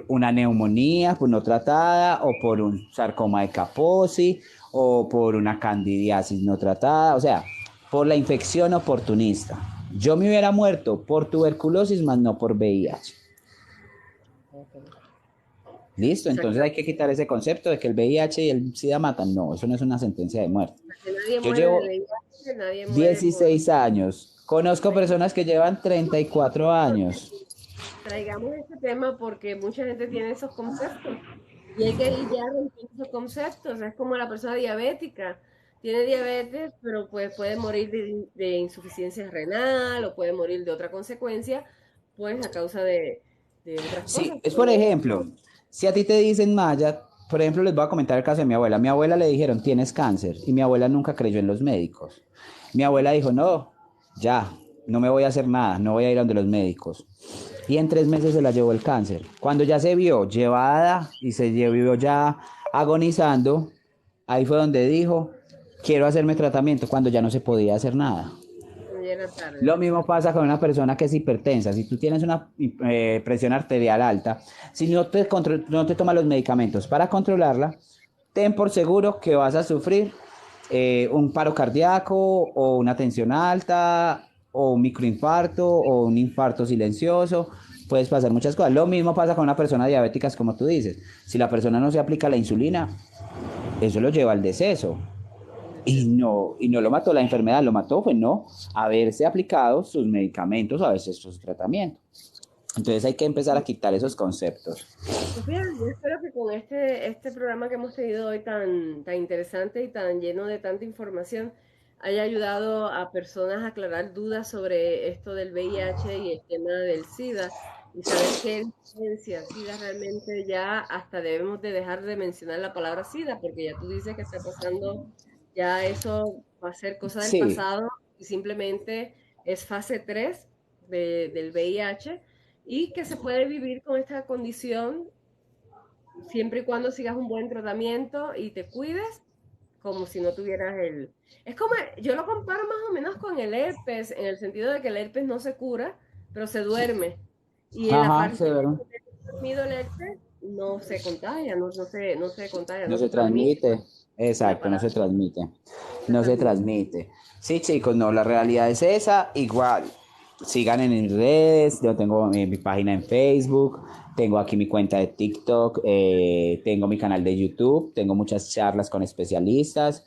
una neumonía por no tratada o por un sarcoma de Kaposi o por una candidiasis no tratada, o sea, por la infección oportunista. Yo me hubiera muerto por tuberculosis, más no por VIH. Listo, entonces hay que quitar ese concepto de que el VIH y el SIDA matan. No, eso no es una sentencia de muerte. Que nadie Yo muere de llevo VIH, nadie muere por... 16 años. Conozco personas que llevan 34 años. Traigamos este tema porque mucha gente tiene esos conceptos y hay que ir ya rompiendo esos conceptos. Es como la persona diabética. Tiene diabetes, pero pues puede morir de insuficiencia renal o puede morir de otra consecuencia, pues a causa de otras cosas. Sí, es por ejemplo, si a ti te dicen Maya, por ejemplo, les voy a comentar el caso de mi abuela. Mi abuela le dijeron, tienes cáncer, y mi abuela nunca creyó en los médicos. Mi abuela dijo, no, ya, no me voy a hacer nada, no voy a ir a donde los médicos. Y en 3 meses se la llevó el cáncer. Cuando ya se vio llevada y se vio ya agonizando, ahí fue donde dijo, quiero hacerme tratamiento, cuando ya no se podía hacer nada. Ya era tarde. Lo mismo pasa con una persona que es hipertensa. Si tú tienes una presión arterial alta, si no te tomas los medicamentos para controlarla, ten por seguro que vas a sufrir un paro cardíaco o una tensión alta o un microinfarto o un infarto silencioso. Puedes pasar muchas cosas. Lo mismo pasa con una persona diabética, como tú dices. Si la persona no se aplica la insulina, eso lo lleva al deceso. Y no lo mató la enfermedad, lo mató fue no haberse aplicado sus medicamentos, a veces sus tratamientos. Entonces hay que empezar a quitar esos conceptos. Pues fíjate, yo espero que con este programa que hemos tenido hoy tan interesante y tan lleno de tanta información haya ayudado a personas a aclarar dudas sobre esto del VIH y el tema del SIDA y saber qué es diferencia. SIDA realmente ya hasta debemos de dejar de mencionar la palabra SIDA porque ya tú dices que está pasando, ya eso va a ser cosa del Sí, pasado y simplemente es fase 3 del VIH y que se puede vivir con esta condición siempre y cuando sigas un buen tratamiento y te cuides como si no tuvieras el... Es como, yo lo comparo más o menos con el herpes, en el sentido de que el herpes no se cura, pero se duerme. Y en la ajá, parte se de duerme. dormido el herpes no se contagia, no se contagia, No no se se transmite. transmite. La Exacto, no se palabra transmite. no se No se transmite. transmite. Sí, chicos, no, la realidad es esa. Igual, sigan en mis redes. Yo tengo mi página en Facebook, tengo aquí mi cuenta de TikTok, tengo mi canal de YouTube, tengo muchas charlas con especialistas,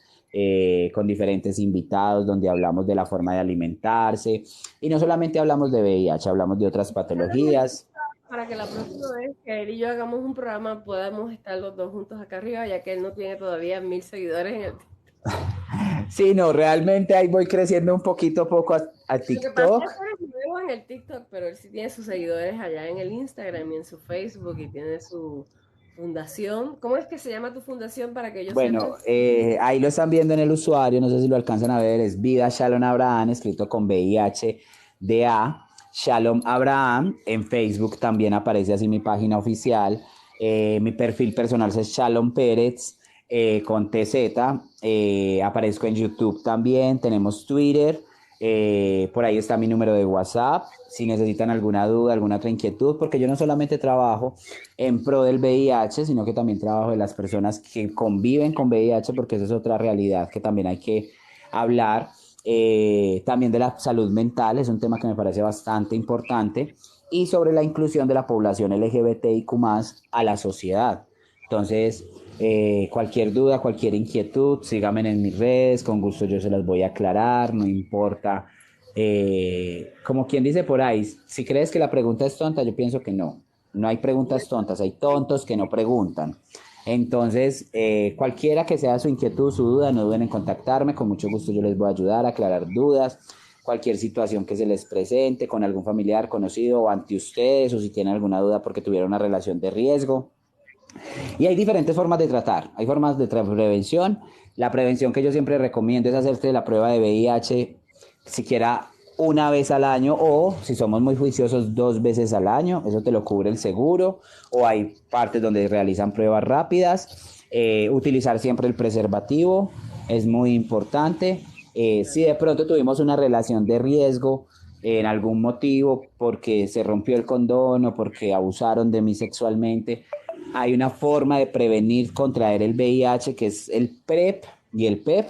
con diferentes invitados donde hablamos de la forma de alimentarse. Y no solamente hablamos de VIH, hablamos de otras patologías. Para que la próxima vez que él y yo hagamos un programa podamos estar los dos juntos acá arriba, ya que él no tiene todavía 1000 seguidores en el... Sí, no, realmente ahí voy creciendo un poquito a poco a Lo que pasa es TikTok. que eres nuevo en el TikTok, pero él sí tiene sus seguidores allá en el Instagram y en su Facebook y tiene su fundación. ¿Cómo es que se llama tu fundación para que ellos Bueno, sepan? ahí lo están viendo en el usuario, no sé si lo alcanzan a ver, es Vida Shalom Abraham, escrito con VIHDA, Shalom Abraham. En Facebook también aparece así mi página oficial. Mi perfil personal es Shalom Pérez, con TZ. Aparezco en YouTube también, tenemos Twitter. Por ahí está mi número de WhatsApp, si necesitan alguna duda, alguna otra inquietud, porque yo no solamente trabajo en pro del VIH, sino que también trabajo de las personas que conviven con VIH, porque esa es otra realidad que también hay que hablar. También de la salud mental, es un tema que me parece bastante importante, y sobre la inclusión de la población LGBTIQ+ a la sociedad. Entonces, cualquier duda, cualquier inquietud, síganme en mis redes, con gusto yo se las voy a aclarar, no importa. Como quien dice por ahí, si crees que la pregunta es tonta, yo pienso que no. No hay preguntas tontas, hay tontos que no preguntan. Entonces, cualquiera que sea su inquietud, su duda, no duden en contactarme, con mucho gusto yo les voy a ayudar a aclarar dudas, cualquier situación que se les presente con algún familiar conocido o ante ustedes, o si tienen alguna duda porque tuvieron una relación de riesgo. Y hay diferentes formas de tratar. Hay formas de prevención. La prevención que yo siempre recomiendo es hacerte la prueba de VIH siquiera una vez al año, o si somos muy juiciosos 2 veces al año. Eso te lo cubre el seguro. O hay partes donde realizan pruebas rápidas. Utilizar siempre el preservativo es muy importante. Si de pronto tuvimos una relación de riesgo en algún motivo, porque se rompió el condón o porque abusaron de mí sexualmente, hay una forma de prevenir contraer el VIH, que es el PrEP y el PEP,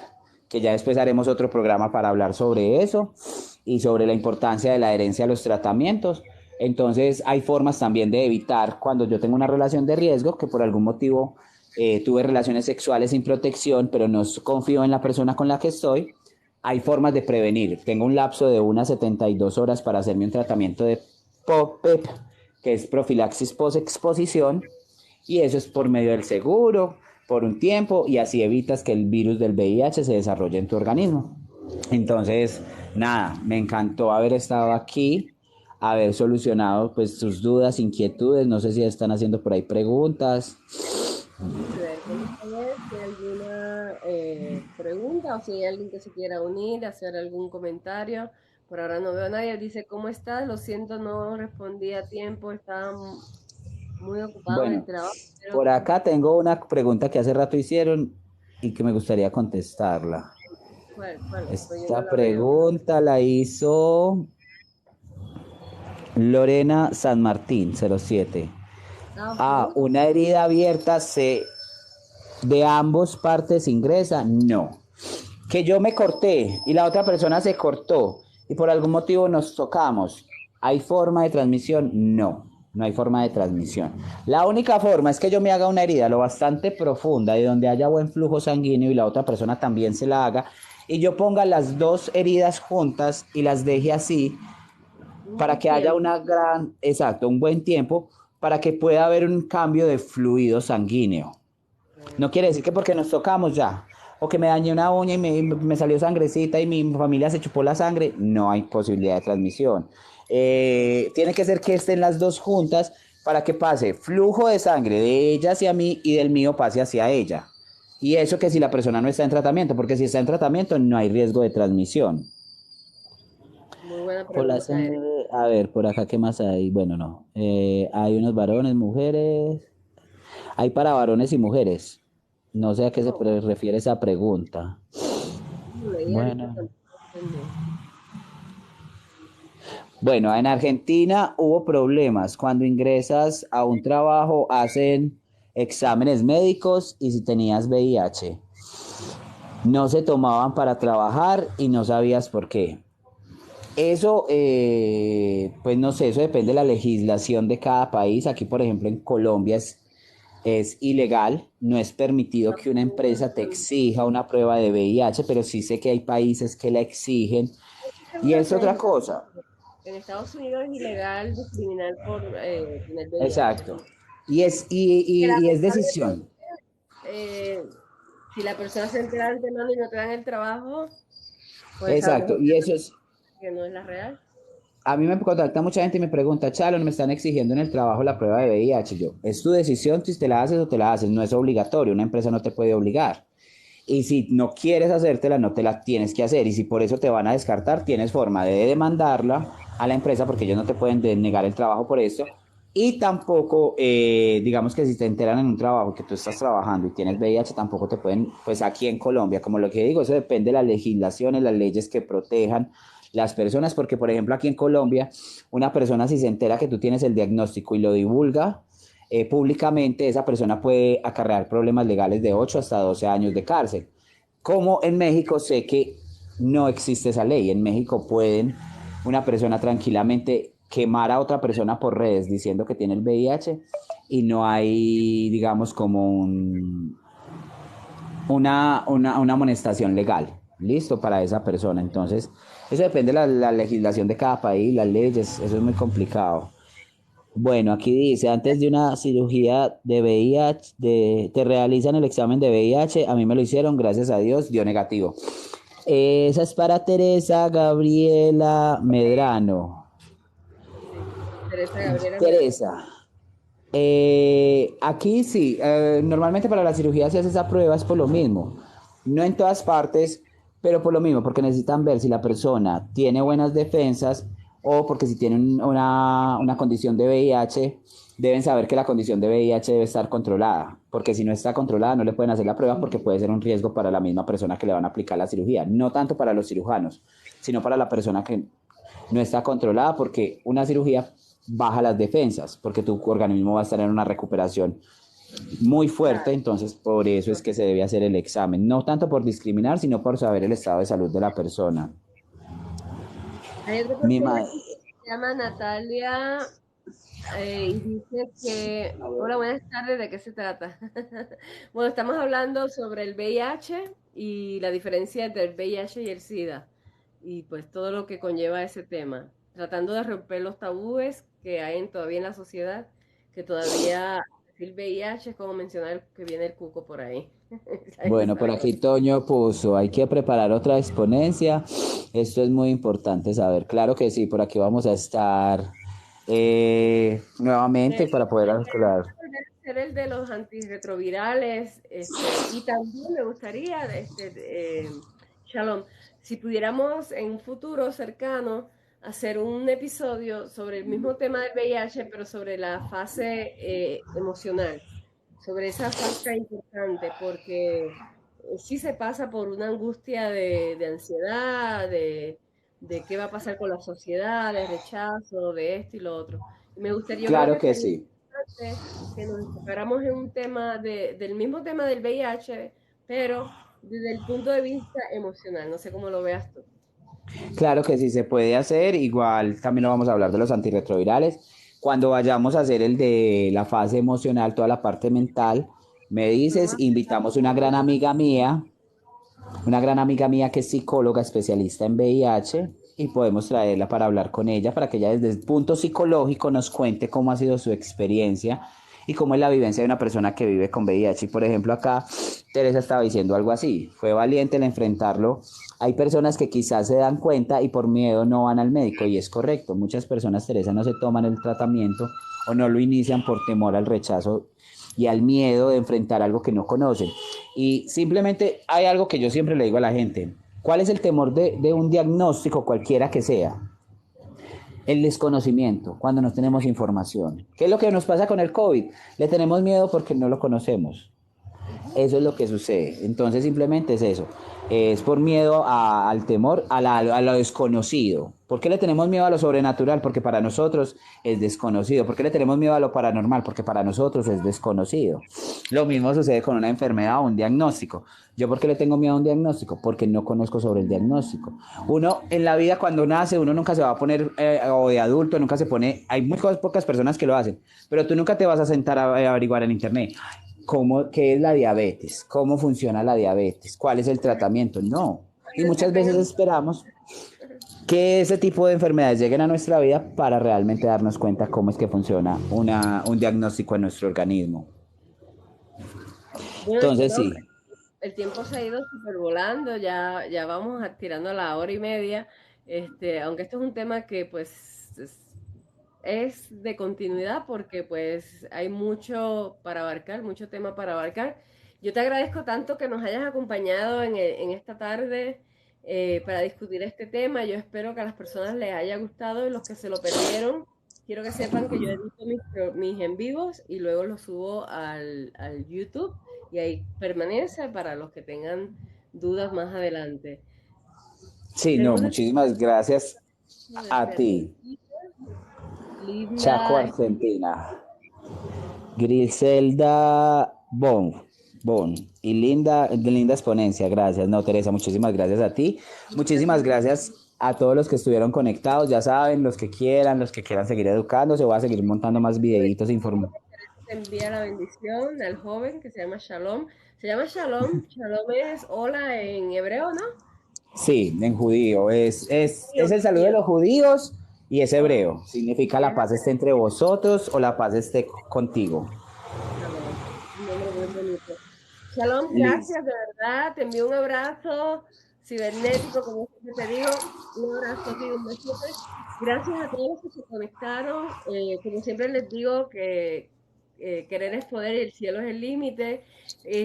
que ya después haremos otro programa para hablar sobre eso y sobre la importancia de la adherencia a los tratamientos. Entonces hay formas también de evitar, cuando yo tengo una relación de riesgo, que por algún motivo tuve relaciones sexuales sin protección, pero no confío en la persona con la que estoy. Hay formas de prevenir. Tengo un lapso de unas 72 horas para hacerme un tratamiento de POPEP, que es profilaxis post-exposición, y eso es por medio del seguro, por un tiempo, y así evitas que el virus del VIH se desarrolle en tu organismo. Entonces, nada, me encantó haber estado aquí, haber solucionado pues tus dudas, inquietudes. No sé si están haciendo por ahí preguntas. A ver, vamos a ver si hay alguna pregunta o si hay alguien que se quiera unir, hacer algún comentario. Por ahora no veo a nadie. Dice, ¿cómo estás? Lo siento, no respondí a tiempo, estaba muy ocupado en el Bueno, trabajo, pero por acá tengo una pregunta que hace rato hicieron y que me gustaría contestarla. ¿cuál? Pues yo no Esta la veo. pregunta la hizo Lorena San Martín, 07. Ah, Ah, ok. ¿una herida abierta se de ambos partes ingresa? No. Que yo me corté y la otra persona se cortó y por algún motivo nos tocamos, ¿hay forma de transmisión? No, no hay forma de transmisión. La única forma es que yo me haga una herida lo bastante profunda y donde haya buen flujo sanguíneo y la otra persona también se la haga, y yo ponga las dos heridas juntas y las deje así Un para buen que haya tiempo. una gran, exacto, un buen tiempo, para que pueda haber un cambio de fluido sanguíneo. No quiere decir que porque nos tocamos ya, o que me dañé una uña y me salió sangrecita y mi familia se chupó la sangre, no hay posibilidad de transmisión. Tiene que ser que estén las dos juntas para que pase flujo de sangre de ella hacia mí y del mío pase hacia ella. Y eso que si la persona no está en tratamiento, porque si está en tratamiento no hay riesgo de transmisión. Muy buena Por la pregunta, Eric. sangre, a ver, por acá, ¿qué más hay? Bueno, no. Hay unos varones, mujeres. Hay para varones y mujeres. No sé a qué se Oh, refiere esa pregunta. leí ahorita Bueno. también entendí. Bueno, en Argentina hubo problemas. Cuando ingresas a un trabajo, hacen exámenes médicos y si tenías VIH. No se tomaban para trabajar y no sabías por qué. Eso, pues no sé, eso depende de la legislación de cada país. Aquí, por ejemplo, en Colombia es ilegal, no es permitido que una empresa te exija una prueba de VIH, pero sí sé que hay países que la exigen. Y Seguro es que otra cosa, en Estados Unidos es ilegal discriminar por tener VIH. exacto. Que Y es lamentablemente, decisión. si la persona se entera de antemano y no te dan el trabajo, pues a lo Exacto, mejor y eso es, que no es la real. a mí me contacta mucha gente y me pregunta, Chalo, me están exigiendo en el trabajo la prueba de VIH. Yo, es tu decisión si te la haces o te la haces, no es obligatorio, una empresa no te puede obligar. Y si no quieres hacértela, no te la tienes que hacer. Y si por eso te van a descartar, tienes forma de demandarla a la empresa porque ellos no te pueden negar el trabajo por esto. Y tampoco, digamos que si te enteran en un trabajo que tú estás trabajando y tienes VIH, tampoco te pueden, pues aquí en Colombia, como lo que digo, eso depende de las legislaciones, las leyes que protejan las personas, porque por ejemplo aquí en Colombia, una persona si se entera que tú tienes el diagnóstico y lo divulga públicamente, esa persona puede acarrear problemas legales de 8 hasta 12 años de cárcel. Como en México sé que no existe esa ley, en México pueden una persona tranquilamente quemar a otra persona por redes diciendo que tiene el VIH y no hay, digamos, como una amonestación legal, listo, para esa persona. Entonces, eso depende de la legislación de cada país, las leyes, eso es muy complicado. Bueno, aquí dice, antes de una cirugía de VIH, te realizan el examen de VIH, a mí me lo hicieron, gracias a Dios, dio negativo. Esa es para Teresa Gabriela Medrano. Sí. Teresa Gabriela Medrano. Teresa, aquí sí, normalmente para la cirugía se hace esa prueba, es por lo mismo. No en todas partes, pero por lo mismo, porque necesitan ver si la persona tiene buenas defensas o porque si tiene una condición de VIH, deben saber que la condición de VIH debe estar controlada, porque si no está controlada no le pueden hacer la prueba porque puede ser un riesgo para la misma persona que le van a aplicar la cirugía, no tanto para los cirujanos, sino para la persona que no está controlada porque una cirugía baja las defensas, porque tu organismo va a estar en una recuperación muy fuerte, Claro. entonces por eso es que se debe hacer el examen, no tanto por discriminar, sino por saber el estado de salud de la persona. Hay otra Mi persona ma que se llama Natalia y dice que, hola, buenas tardes, ¿de qué se trata? Bueno, estamos hablando sobre el VIH y la diferencia entre el VIH y el SIDA y pues todo lo que conlleva ese tema, tratando de romper los tabúes que hay todavía en la sociedad, que todavía decir VIH es como mencionar que viene el cuco por ahí. Ahí bueno, por sabe. aquí Toño puso, hay que preparar otra exponencia, esto es muy importante saber, claro que sí, por aquí vamos a estar nuevamente Me para poder gustaría hablar. volver a hacer el de los antirretrovirales, y también me gustaría, Shalom, si pudiéramos en un futuro cercano hacer un episodio sobre el mismo tema del VIH, pero sobre la fase emocional, sobre esa fase tan importante, porque sí se pasa por una angustia de ansiedad, de qué va a pasar con la sociedad, de rechazo, de esto y lo otro. Me gustaría, yo creo Claro que que sería sí. importante que nos enfocáramos en un tema del mismo tema del VIH, pero desde el punto de vista emocional. No sé cómo lo veas tú. Claro que sí se puede hacer, igual también lo vamos a hablar de los antirretrovirales. Cuando vayamos a hacer el de la fase emocional, toda la parte mental, me dices, Vamos invitamos una gran amiga mía que es psicóloga especialista en VIH y podemos traerla para hablar con ella, para que ella desde el punto psicológico nos cuente cómo ha sido su experiencia y cómo es la vivencia de una persona que vive con VIH. Y por ejemplo acá Teresa estaba diciendo algo así, fue valiente el enfrentarlo. Hay personas que quizás se dan cuenta y por miedo no van al médico y es correcto. Muchas personas, Teresa, no se toman el tratamiento o no lo inician por temor al rechazo y al miedo de enfrentar algo que no conocen. Y simplemente hay algo que yo siempre le digo a la gente. ¿Cuál es el temor de un diagnóstico cualquiera que sea? El desconocimiento, cuando no tenemos información. ¿Qué es lo que nos pasa con el COVID? Le tenemos miedo porque no lo conocemos. Ujú. Eso es lo que sucede. Entonces simplemente es eso. Es por miedo al temor, a lo desconocido. ¿Por qué le tenemos miedo a lo sobrenatural? Porque para nosotros es desconocido. ¿Por qué le tenemos miedo a lo paranormal? Porque para nosotros es desconocido. Lo mismo sucede con una enfermedad o un diagnóstico. ¿Yo por qué le tengo miedo a un diagnóstico? Porque no conozco sobre el diagnóstico. Uno en la vida cuando nace, uno nunca se va a poner, o de adulto, nunca se pone, hay muy pocas personas que lo hacen, pero tú nunca te vas a sentar a averiguar en internet qué es la diabetes, cómo funciona la diabetes, cuál es el tratamiento. No. Y El muchas veces desempeño. esperamos que ese tipo de enfermedades lleguen a nuestra vida para realmente darnos cuenta cómo es que funciona un diagnóstico en nuestro organismo. Bueno, Entonces, Shalom, sí, el tiempo se ha ido súper volando, ya vamos tirando a la hora y media, aunque esto es un tema que pues es de continuidad porque pues hay mucho para abarcar, mucho tema para abarcar. Yo te agradezco tanto que nos hayas acompañado en esta tarde para discutir este tema. Yo espero que a las personas les haya gustado y los que se lo perdieron, quiero que sepan que yo edito mis en vivos y luego los subo al YouTube y ahí permanece para los que tengan dudas más adelante. Sí, no, Tenemos el muchísimas gracias a desde ti. Argentina, Chaco, Linda. Argentina. Griselda Bon y Linda, de linda exponencia, gracias. No, Teresa, muchísimas gracias a ti. Muchísimas Gracias. gracias a todos los que estuvieron conectados, ya saben, los que quieran seguir educándose, voy a seguir montando más videitos informativos. Te envía la bendición al joven que se llama Shalom. Se llama Shalom. Shalom es hola en hebreo, ¿no? Sí, en judío, es Judío, el saludo de judío. los judíos y es Ok. hebreo, significa Y la es paz esté entre vosotros o la paz esté contigo. Shalom. Un nombre muy bonito. Shalom, Liz. gracias, de verdad. Te envío un abrazo cibernético, como siempre te digo. Un abrazo así, un besote. Gracias a todos los que se conectaron. Como siempre les digo que querer es poder y el cielo es el límite.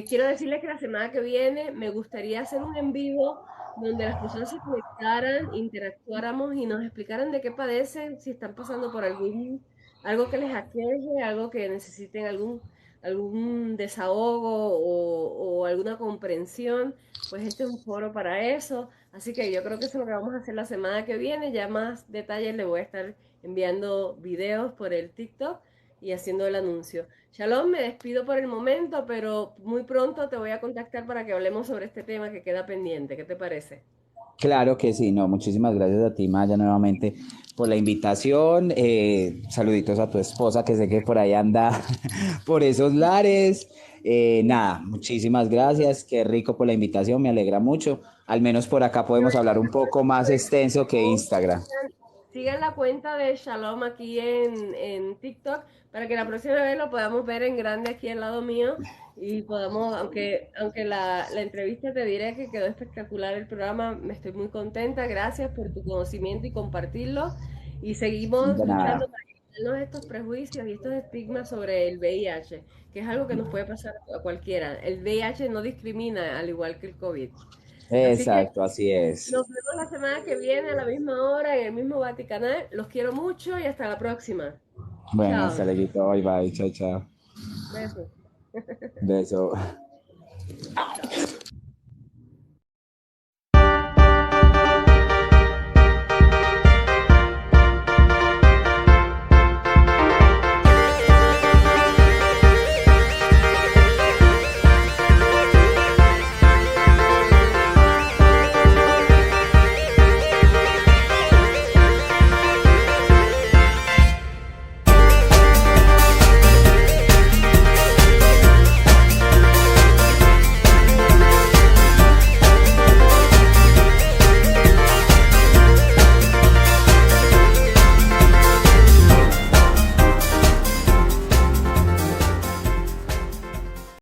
Quiero decirles que la semana que viene me gustaría hacer un en vivo donde las personas se conectaran, interactuáramos y nos explicaran de qué padecen, si están pasando por algo que les aqueje, algo que necesiten algún desahogo o alguna comprensión, pues este es un foro para eso. Así que yo creo que eso es lo que vamos a hacer la semana que viene. Ya más detalles le voy a estar enviando videos por el TikTok y haciendo el anuncio. Shalom, me despido por el momento, pero muy pronto te voy a contactar para que hablemos sobre este tema que queda pendiente. ¿Qué te parece? Claro que sí, no, muchísimas gracias a ti, Maya, nuevamente por la invitación. Saluditos a tu esposa, que sé que por ahí anda por esos lares. Nada, muchísimas gracias, qué rico por la invitación, me alegra mucho. Al menos por acá podemos hablar un poco más extenso que Instagram. Sigan la cuenta de Shalom aquí en TikTok para que la próxima vez lo podamos ver en grande aquí al lado mío y podamos, aunque la entrevista te diré que quedó espectacular el programa, me estoy muy contenta, gracias por tu conocimiento y compartirlo y seguimos De luchando nada. para quitarnos estos prejuicios y estos estigmas sobre el VIH, que es algo que nos puede pasar a cualquiera. El VIH no discrimina al igual que el COVID. Así que Exacto, así es. nos vemos la semana que viene a la misma hora en el mismo Vaticanal. Los quiero mucho y hasta la próxima. Bueno, hasta Chao. luego, bye bye, chao, chao. Besos. Beso. Chao.